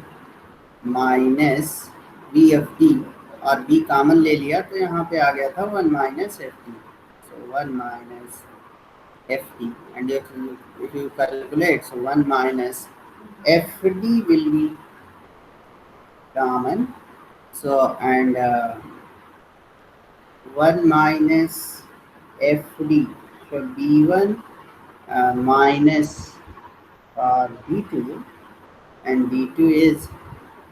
minus BFD, और B common ले लिया तो यहाँ पे आ गया था 1 minus FD. So 1 minus FD, and if you calculate, so 1 minus FD will be common. So and 1 minus FD for B1 minus for B2, and B2 is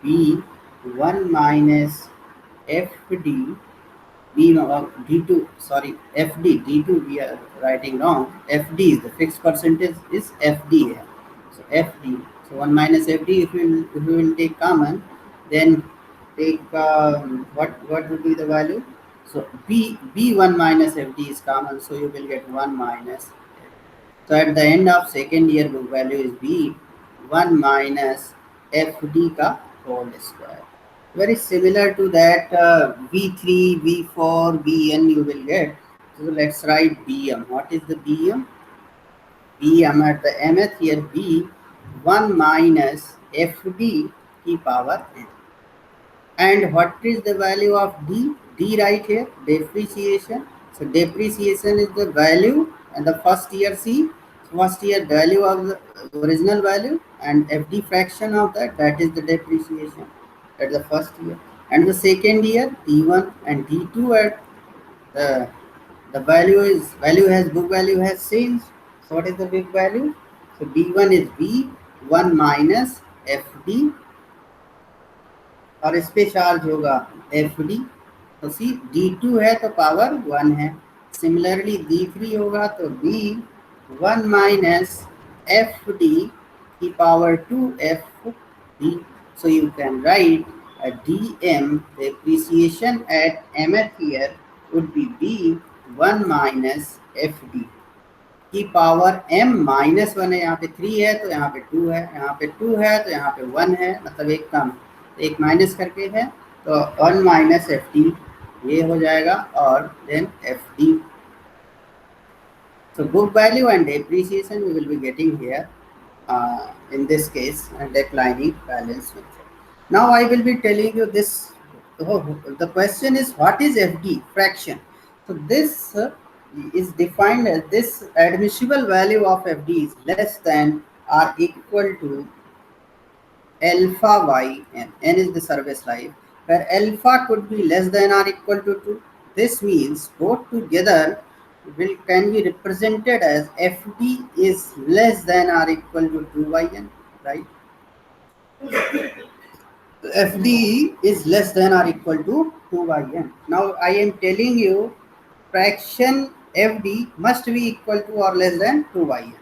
B1 minus FD, D2, sorry, FD, D2 we are writing wrong, FD is the fixed percentage is FD here. So FD, so 1 minus FD, if you will take common, then take what would be the value? So B1 minus FD is common, so you will get 1 minus. So at the end of second year, book value is B1 minus FD का whole square. Very similar to that V3, V4, Bn you will get. So let's write Bm. What is the Bm? Bm at the mth here, B1 minus FD की power n. And what is the value of D? D right here, depreciation. So depreciation is the value and the first year C, first year value of the original value, and FD fraction of that is the depreciation at the first year. And the second year D1 and D2 at the value has book value has changed. So what is the book value? So B1 is B1 minus FD, और इस पे charge होगा FD. तो सी D2 है तो power 1 है. Similarly D3 होगा तो B1 माइनस FD की power 2 FD. So you can write a DM depreciation at mth year would be B1 minus FD की पावर m माइनस 1 है. यहाँ पे 3 है तो यहाँ पे 2 है, यहाँ पे 2 है तो यहाँ पे 1 है, मतलब एक कम, एक माइनस करके है तो 1 माइनस FD ये हो जाएगा, और then FD. So book value and depreciation we will be getting here in this case, and declining balance method. Now I will be telling you this. The question is, what is FD fraction? So this is defined as this admissible value of FD is less than or equal to alpha y n. N is the service life, where alpha could be less than or equal to 2. This means both together can be represented as FD is less than or equal to 2yn, right? FD is less than or equal to 2yn. Now I am telling you fraction FD must be equal to or less than 2 by n.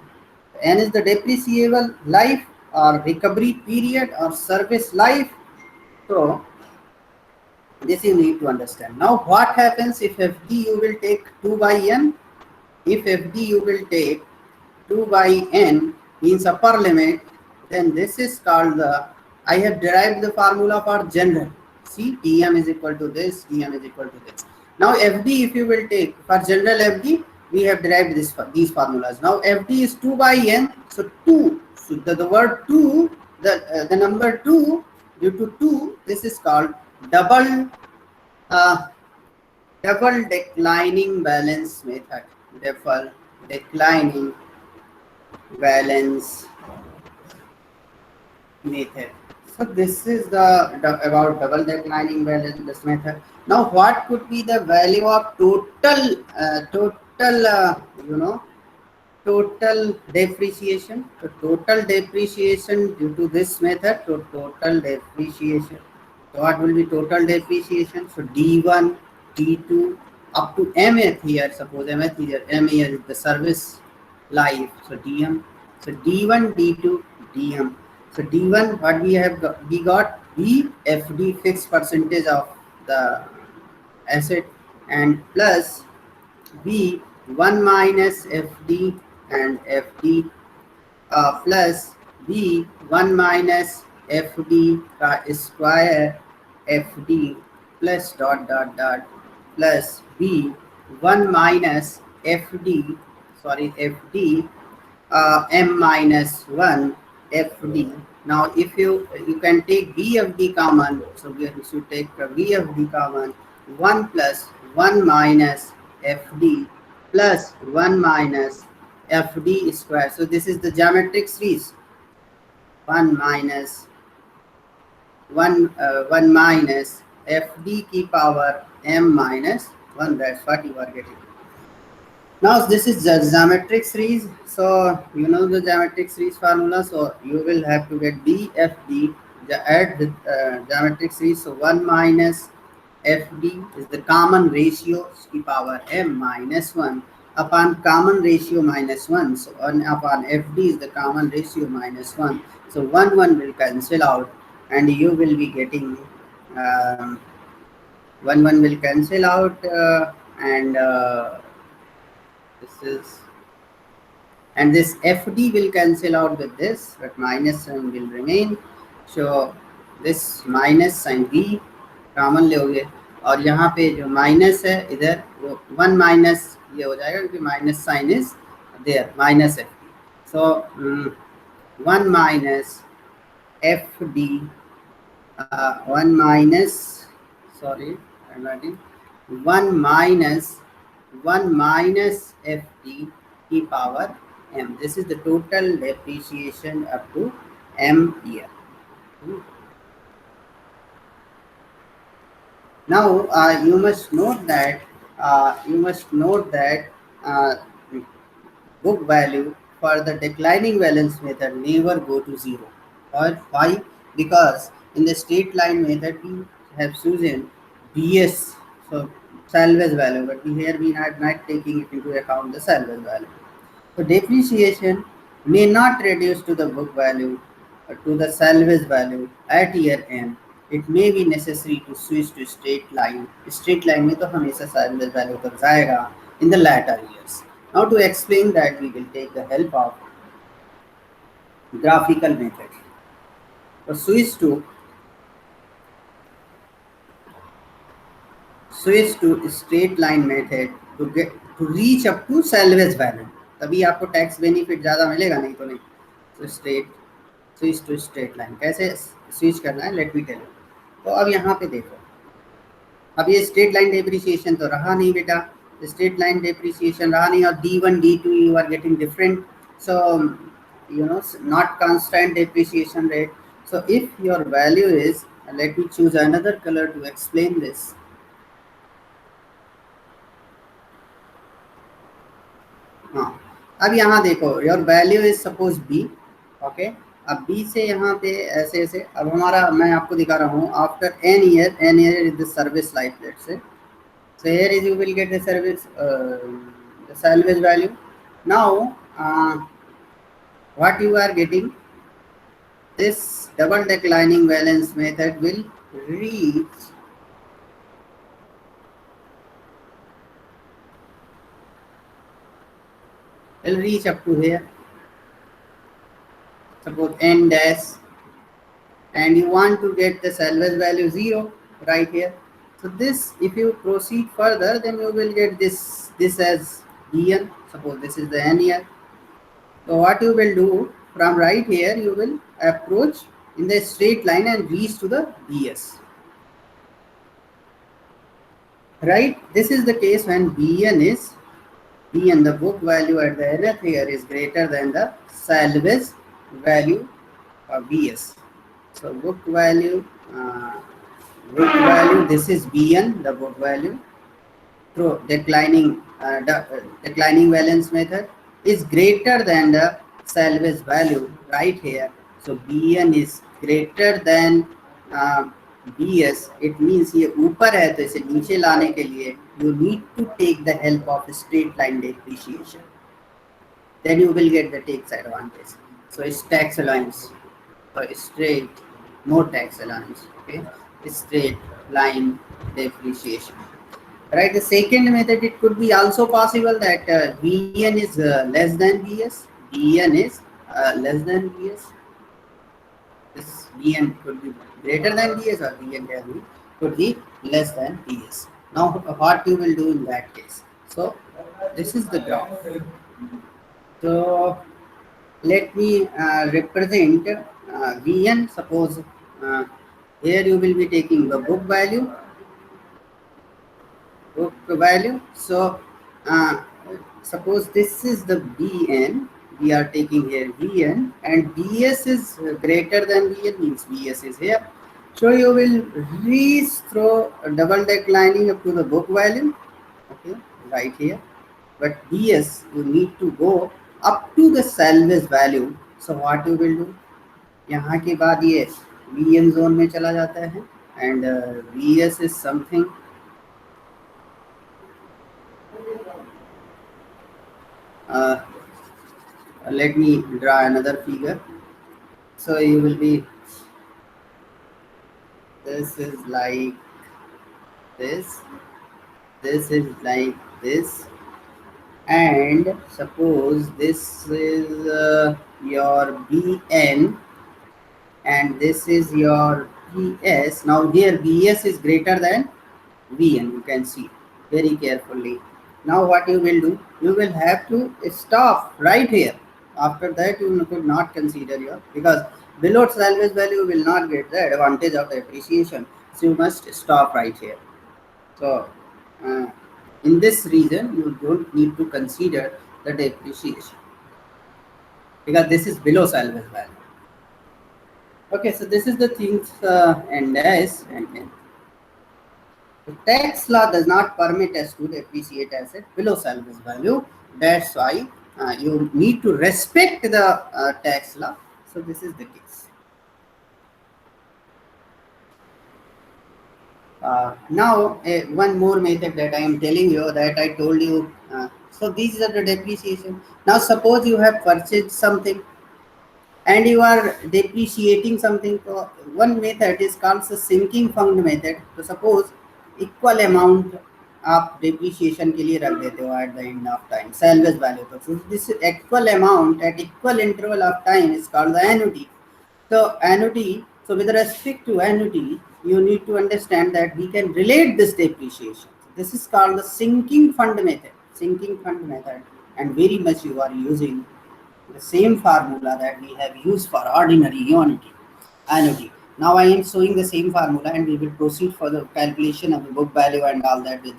N is the depreciable life or recovery period or service life. So this you need to understand. Now what happens if FD you will take 2 by n? If FD you will take 2 by n means upper limit, then this is called the, I have derived the formula for general. See, dm is equal to this, dm is equal to this. Now FD if you will take for general FD, we have derived these formulas. Now FD is 2 by n, so 2, so the word 2, the number 2, due to 2, this is called double double declining balance method. Double declining balance method. So this is about double declining balance method. Now what could be the value of total depreciation? So total depreciation due to this method, so total depreciation. So what will be total depreciation? So D1, D2 up to mth here. Suppose mth here, m here is the service life. So DM. So D1, D2, DM. So D1, what we have got, we got BFD fixed percentage of the asset and plus B1 minus FD and FD plus B1 minus FD का square FD plus dot dot dot plus B1 minus FD, sorry, FD M minus 1 FD. Now if you can take BFD common, so we should take BFD common, 1 plus 1 minus FD plus 1 minus FD square. So this is the geometric series. 1 minus 1 minus FD की power M minus 1. That's what you are getting. Now this is the geometric series. So you know the geometric series formula. So you will have to get BFD, add the geometric series. So 1 minus FD is the common ratio की power M minus 1 upon common ratio minus 1. So 1 upon FD is the common ratio minus 1. So 1 will cancel out and you will be getting 1 will cancel out and this is, and this FD will cancel out with this, but minus sign will remain. So this minus sign B common लोगे और यहाँ पे जो minus है इधर वो 1 minus ये हो जाएगा क्योंकि minus sign is there minus F D. So 1 minus F D 1 minus sorry 1 minus F D की power m. This is the total depreciation up to m year. Now you must note that book value for the declining balance method never go to zero. Or why? Because in the straight line method we have chosen BS, so salvage value, but here we are not taking it into account the salvage value. So depreciation may not reduce to the book value to the salvage value at year end. It may be necessary to switch to straight line. Straight line में तो हमेशा salvage value तक जाएगा in the latter years. Now to explain that we will take the help of graphical method. So switch to straight line method to reach up to salvage value. तभी आपको tax benefit ज़्यादा मिलेगा, नहीं तो नहीं. So switch to straight line. कैसे switch करना है लेट मी टेल यू. तो अब यहाँ पे देखो, अब ये स्ट्रेट लाइन डेप्रिसिएशन तो रहा नहीं बेटा, स्ट्रेट लाइन डेप्रिसिएशन रहा नहीं और D1 D2 you are getting different, so you know not constant depreciation rate. So if your value is, let me choose another color to explain this. हाँ, अब यहाँ देखो your value is suppose B. Okay, अब B से यहाँ पे ऐसे ऐसे, अब हमारा मैं आपको दिखा रहा हूँ after n year is the service life, let's say. So here is you will get the the salvage value. Now what you are getting, this double declining valence method will reach up to here, suppose n dash, and you want to get the salvage value 0 right here. So this, if you proceed further, then you will get this as Bn. Suppose this is the n here. So what you will do, from right here you will approach in the straight line and reach to the Bs. Right? This is the case when Bn, the book value at the nth here, is greater than the salvage value of Bs. So book value, this is Bn, the book value, through declining valence method, is greater than the salvage value right here. So Bn is greater than Bs. It means ये ऊपर है, तो इसे नीचे लाने के लिए you need to take the help of straight line depreciation. Then you will get the tax advantage. So it's tax allowance. So straight, no tax allowance. Okay, straight line depreciation. Right. The second method, it could be also possible that Bn is less than Bs. Bn is less than Bs. This Bn could be greater than Bs, or Bn could be less than Bs. Now, what you will do in that case? So, this is the graph. So, let me represent Bn. Suppose here you will be taking the book value. So suppose this is the Bn, we are taking here Bn, and Bs is greater than Bn, means Bs is here. So you will reach through double declining up to the book value, okay, right here. But Bs, you need to go up to the salvage value. So what you will do, यहाँ के बाद ये Bn zone में चला जाता है, and Bs is something. Let me draw another figure. So you will be, this is like this is like this, and suppose this is your Bn and this is your Bs. Now here Bs is greater than Bn, you can see very carefully. Now what you will do, you will have to stop right here. After that you could not consider your, because below salvage value will not get the advantage of the appreciation. So you must stop right here. So in this region you don't need to consider the depreciation, because this is below salvage value. Okay, so this is the things and as and n. The tax law does not permit us to depreciate asset below salvage value. That's why you need to respect the tax law. So this is the case. Now one more method that I am telling you, that I told you. So these are the depreciation. Now suppose you have purchased something and you are depreciating something. So one method is called the sinking fund method. So suppose equal amount आप depreciation के लिए रख देते हो at the end of time salvage value पर. So this equal amount at equal interval of time is called the annuity. So annuity, so with respect to annuity, you need to understand that we can relate this depreciation. This is called the sinking fund method. Sinking fund method, and very much you are using the same formula that we have used for ordinary annuity. Now I am showing the same formula, and we will proceed for the calculation of the book value and all that with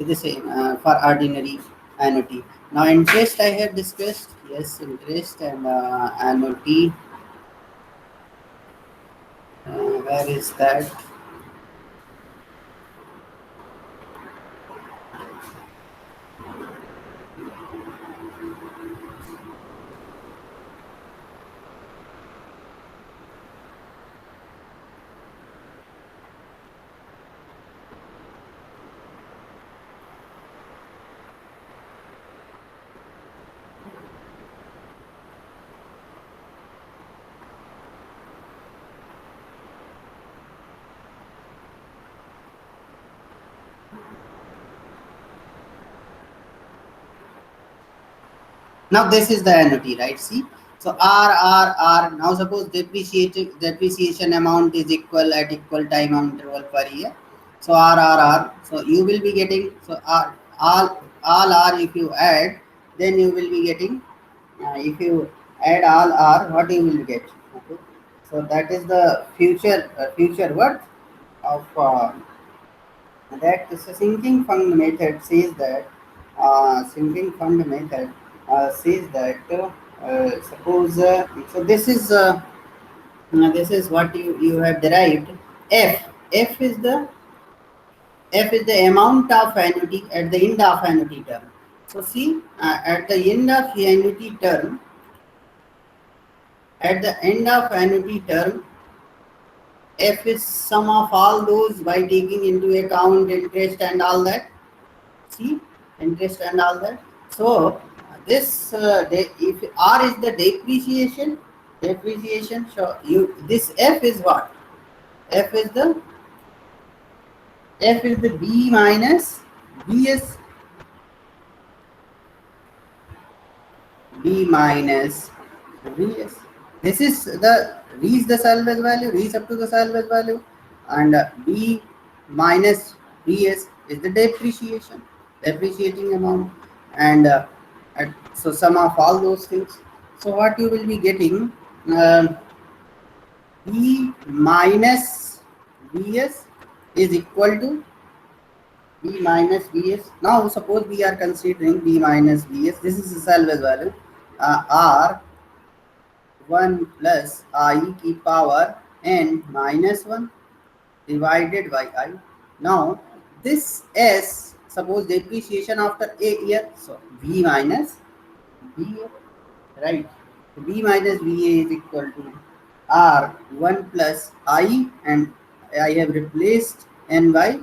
the same for ordinary annuity. Now interest I have discussed. Yes, interest and annuity. Where is that? Now this is the annuity, right? See, so R. Now suppose depreciation amount is equal at equal time interval per year. So R. So you will be getting, so all R if you add, then you will be getting, if you add all R, what you will get? Okay. So that is the future worth of that. The sinking fund method says that, sinking fund method says that, suppose, so this is what you have derived. F is the amount of annuity at the end of annuity term. So see, at the end of annuity term, F is sum of all those by taking into account interest and all that. See, interest and all that. So this, if R is the depreciation, so this F is what? F is the B minus BS. B minus Vs. This is the V is the salvage value, V is up to the salvage value, and B minus Vs is the depreciating amount, and so sum of all those things. So what you will be getting, B minus Vs is equal to B minus Vs. Now suppose we are considering B minus Vs. This is the salvage value, R 1 plus I की power n minus 1 divided by I. Now this S, suppose depreciation after a year, so V minus VA, right? So B minus VA is equal to R 1 plus I, and I have replaced n by,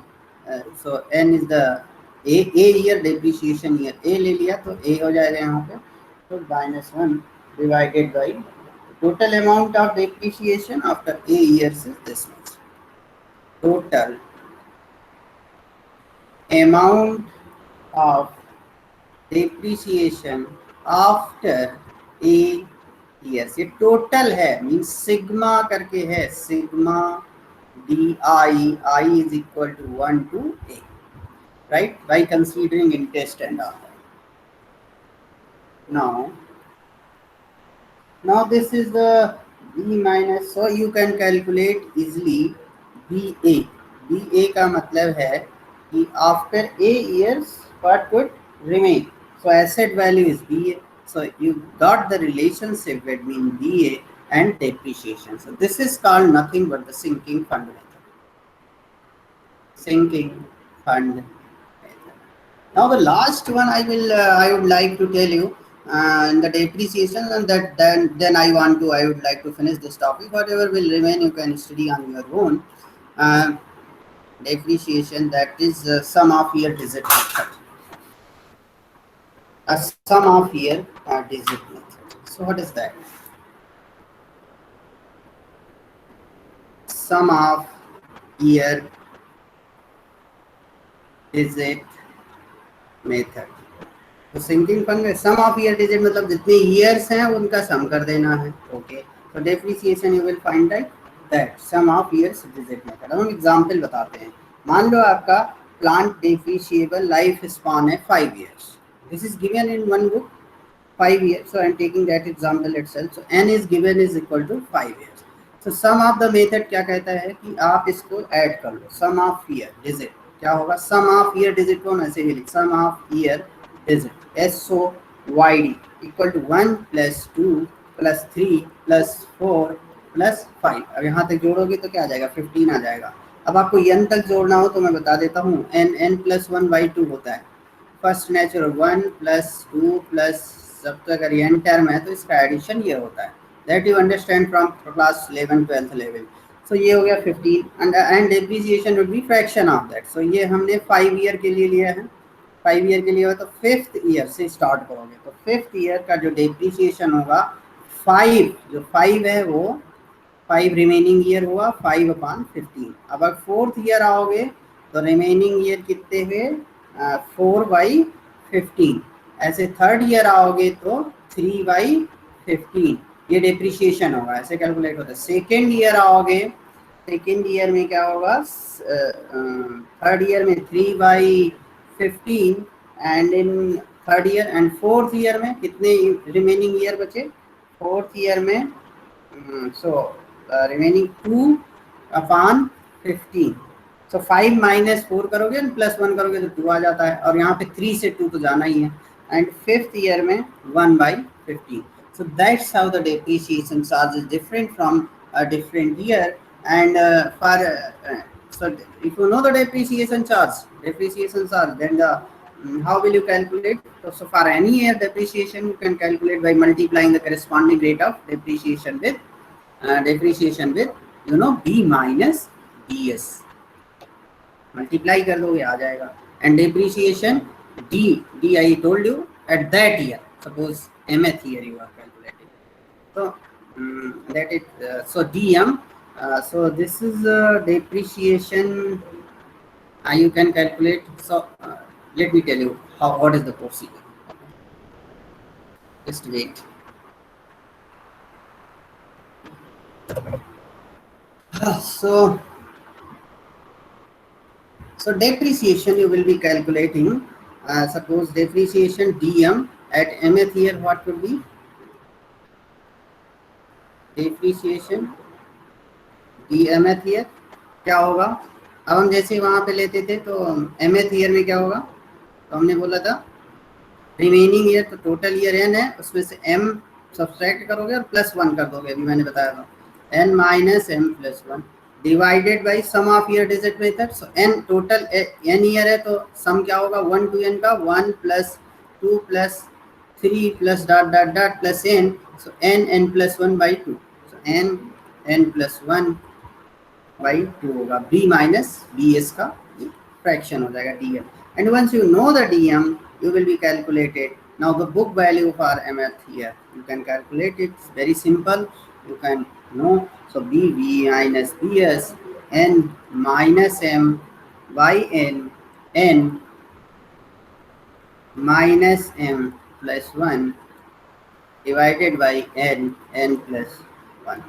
so n is the a year, depreciation year a ले लिया तो a हो जाएगा यहाँ पे, तो minus 1 divided by total amount of depreciation after a years is this much. Total amount of depreciation after a years, ये total है, means sigma करके है, sigma di, I is equal to 1 to a, right, by considering interest and all that. Now this is the B minus, so you can calculate easily BA. BA का मतलब है कि after a years what would remain. So asset value is BA. So you got the relationship between BA and depreciation. So this is called nothing but the sinking fund method. Sinking fund method. Now the last one I would like to tell you, the depreciation, and that then I would like to finish this topic. Whatever will remain you can study on your own. Depreciation, that is sum of year digit method. A sum of year digit method. So what is that? Sum of year digit method. तो sinking fund में सम of year digit मतलब जितने years हैं उनका सम कर देना है. Okay, तो depreciation you will find that sum of years digit method. हम एग्जांपल बताते हैं. मान लो आपका प्लांट डेप्रिशिएबल लाइफ स्पान है 5 years. This is given in one book 5 years. So I am taking that example itself. So n is given is equal to 5 years. So sum of the method क्या कहता है कि आप इसको add कर लो. Sum of year digit क्या होगा? सम ऑफ ईयर डिजिट को ऐसे ही लिख, sum of year digit SOYD equal to 1 plus 2 plus 3 plus 4 plus 5. अब यहाँ तक जोड़ोगे तो क्या आ जाएगा? 15 आ जाएगा. अब आपको n तक जोड़ना हो तो मैं बता देता हूँ. n प्लस 1/2 होता है. फर्स्ट नेचुरल 1 प्लस 2 प्लस, जब तक अगर n टर्म है तो इसका एडिशन ये होता है. That you understand from class 11 12th level. सो ये हो गया 15 and depreciation would be fraction of that. सो ये हमने 5 ईयर के लिए लिया है. 5 ईयर के लिए हो तो 5th ईयर से स्टार्ट करोगे तो 5th ईयर का जो डेप्रिसिएशन होगा 5, जो 5 है वो 5 रिमेनिंग ईयर हुआ 5/15. अब अगर 4th ईयर आओगे तो रिमेनिंग ईयर कितने हुए? 4/15. ऐसे 3rd ईयर आओगे तो 3/15 ये डेप्रिसिएशन होगा, ऐसे कैलकुलेट होता है। सेकेंड ईयर आओगे, सेकेंड ईयर में क्या होगा, थर्ड ईयर में 3/15 and in third year and fourth year में कितने रिमेनिंग ईयर बचे, फोर्थ ईयर में सो रिमेनिंग 2/15। सो 5 - 4 करोगे +1 करोगे तो 2 आ जाता है, और यहाँ पे 3 से 2 तो जाना ही है। एंड फिफ्थ ईयर में 1/15। So that's how the depreciation charge is different from a different year. And so if you know the depreciation charge, then how will you calculate? So for any year depreciation, you can calculate by multiplying the corresponding rate of depreciation with B minus DS. Multiply कर दोगे आ जाएगा। And depreciation D I told you at that year, suppose mth year you are calculating, so that is so dm, so this is depreciation you can calculate. So let me tell you what is the procedure. Just wait. So depreciation you will be calculating, suppose depreciation dm at mth year, what could be depreciation dmth year क्या होगा। अब हम जैसे वहां पे लेते थे तो mth ईयर में क्या होगा, तो हमने बोला था रिमेनिंग ईयर, तो टोटल ईयर n है, उसमें से m सब्सट्रैक्ट करोगे और +1 कर दोगे, अभी मैंने बताया था n - m+1 divided by sum of year digit method. So n total n year है तो सम क्या होगा 1 to n का 1 + 2 + 3 + ... n, सो n+1/2, सो n+1/2 होगा, b minus bs का फ्रैक्शन हो जाएगा dm। And once you know the dm you will be calculated. Now the book value for mth year you can calculate it, it's very simple, you can know. So b minus bs n minus m by n minus m plus 1 divided by n plus 1,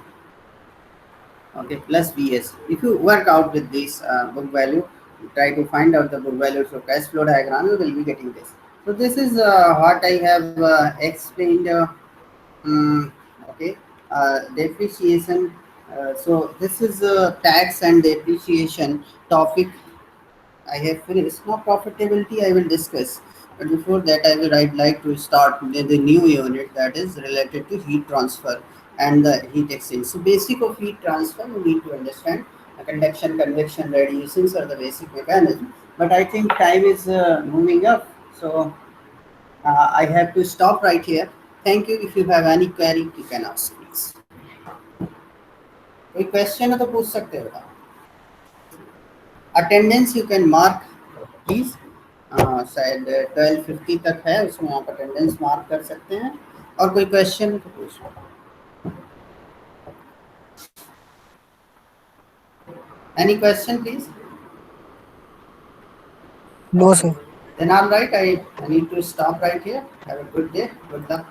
okay, plus bs. If you work out with this book value, you try to find out the book value through cash flow diagram, you will be getting this. So this is what I have explained. Okay, depreciation. So this is tax and depreciation topic I have finished. Now profitability I will discuss, but before that I will like to start with the new unit that is related to heat transfer and the heat exchange. So basic of heat transfer you need to understand. Conduction, convection, radiations are the basic mechanism. But I think time is moving up, so I have to stop right here. Thank you. If you have any query, you can ask, please. कोई question है तो पूछ सकते हो। Attendance you can mark please, शायद 12:50 तक है, उसमें आप अटेंडेंस मार्क कर सकते हैं, और कोई क्वेश्चन तो पूछो। Any question, please? No, sir. Then all right, I need to stop right here. Have a good day. Good luck.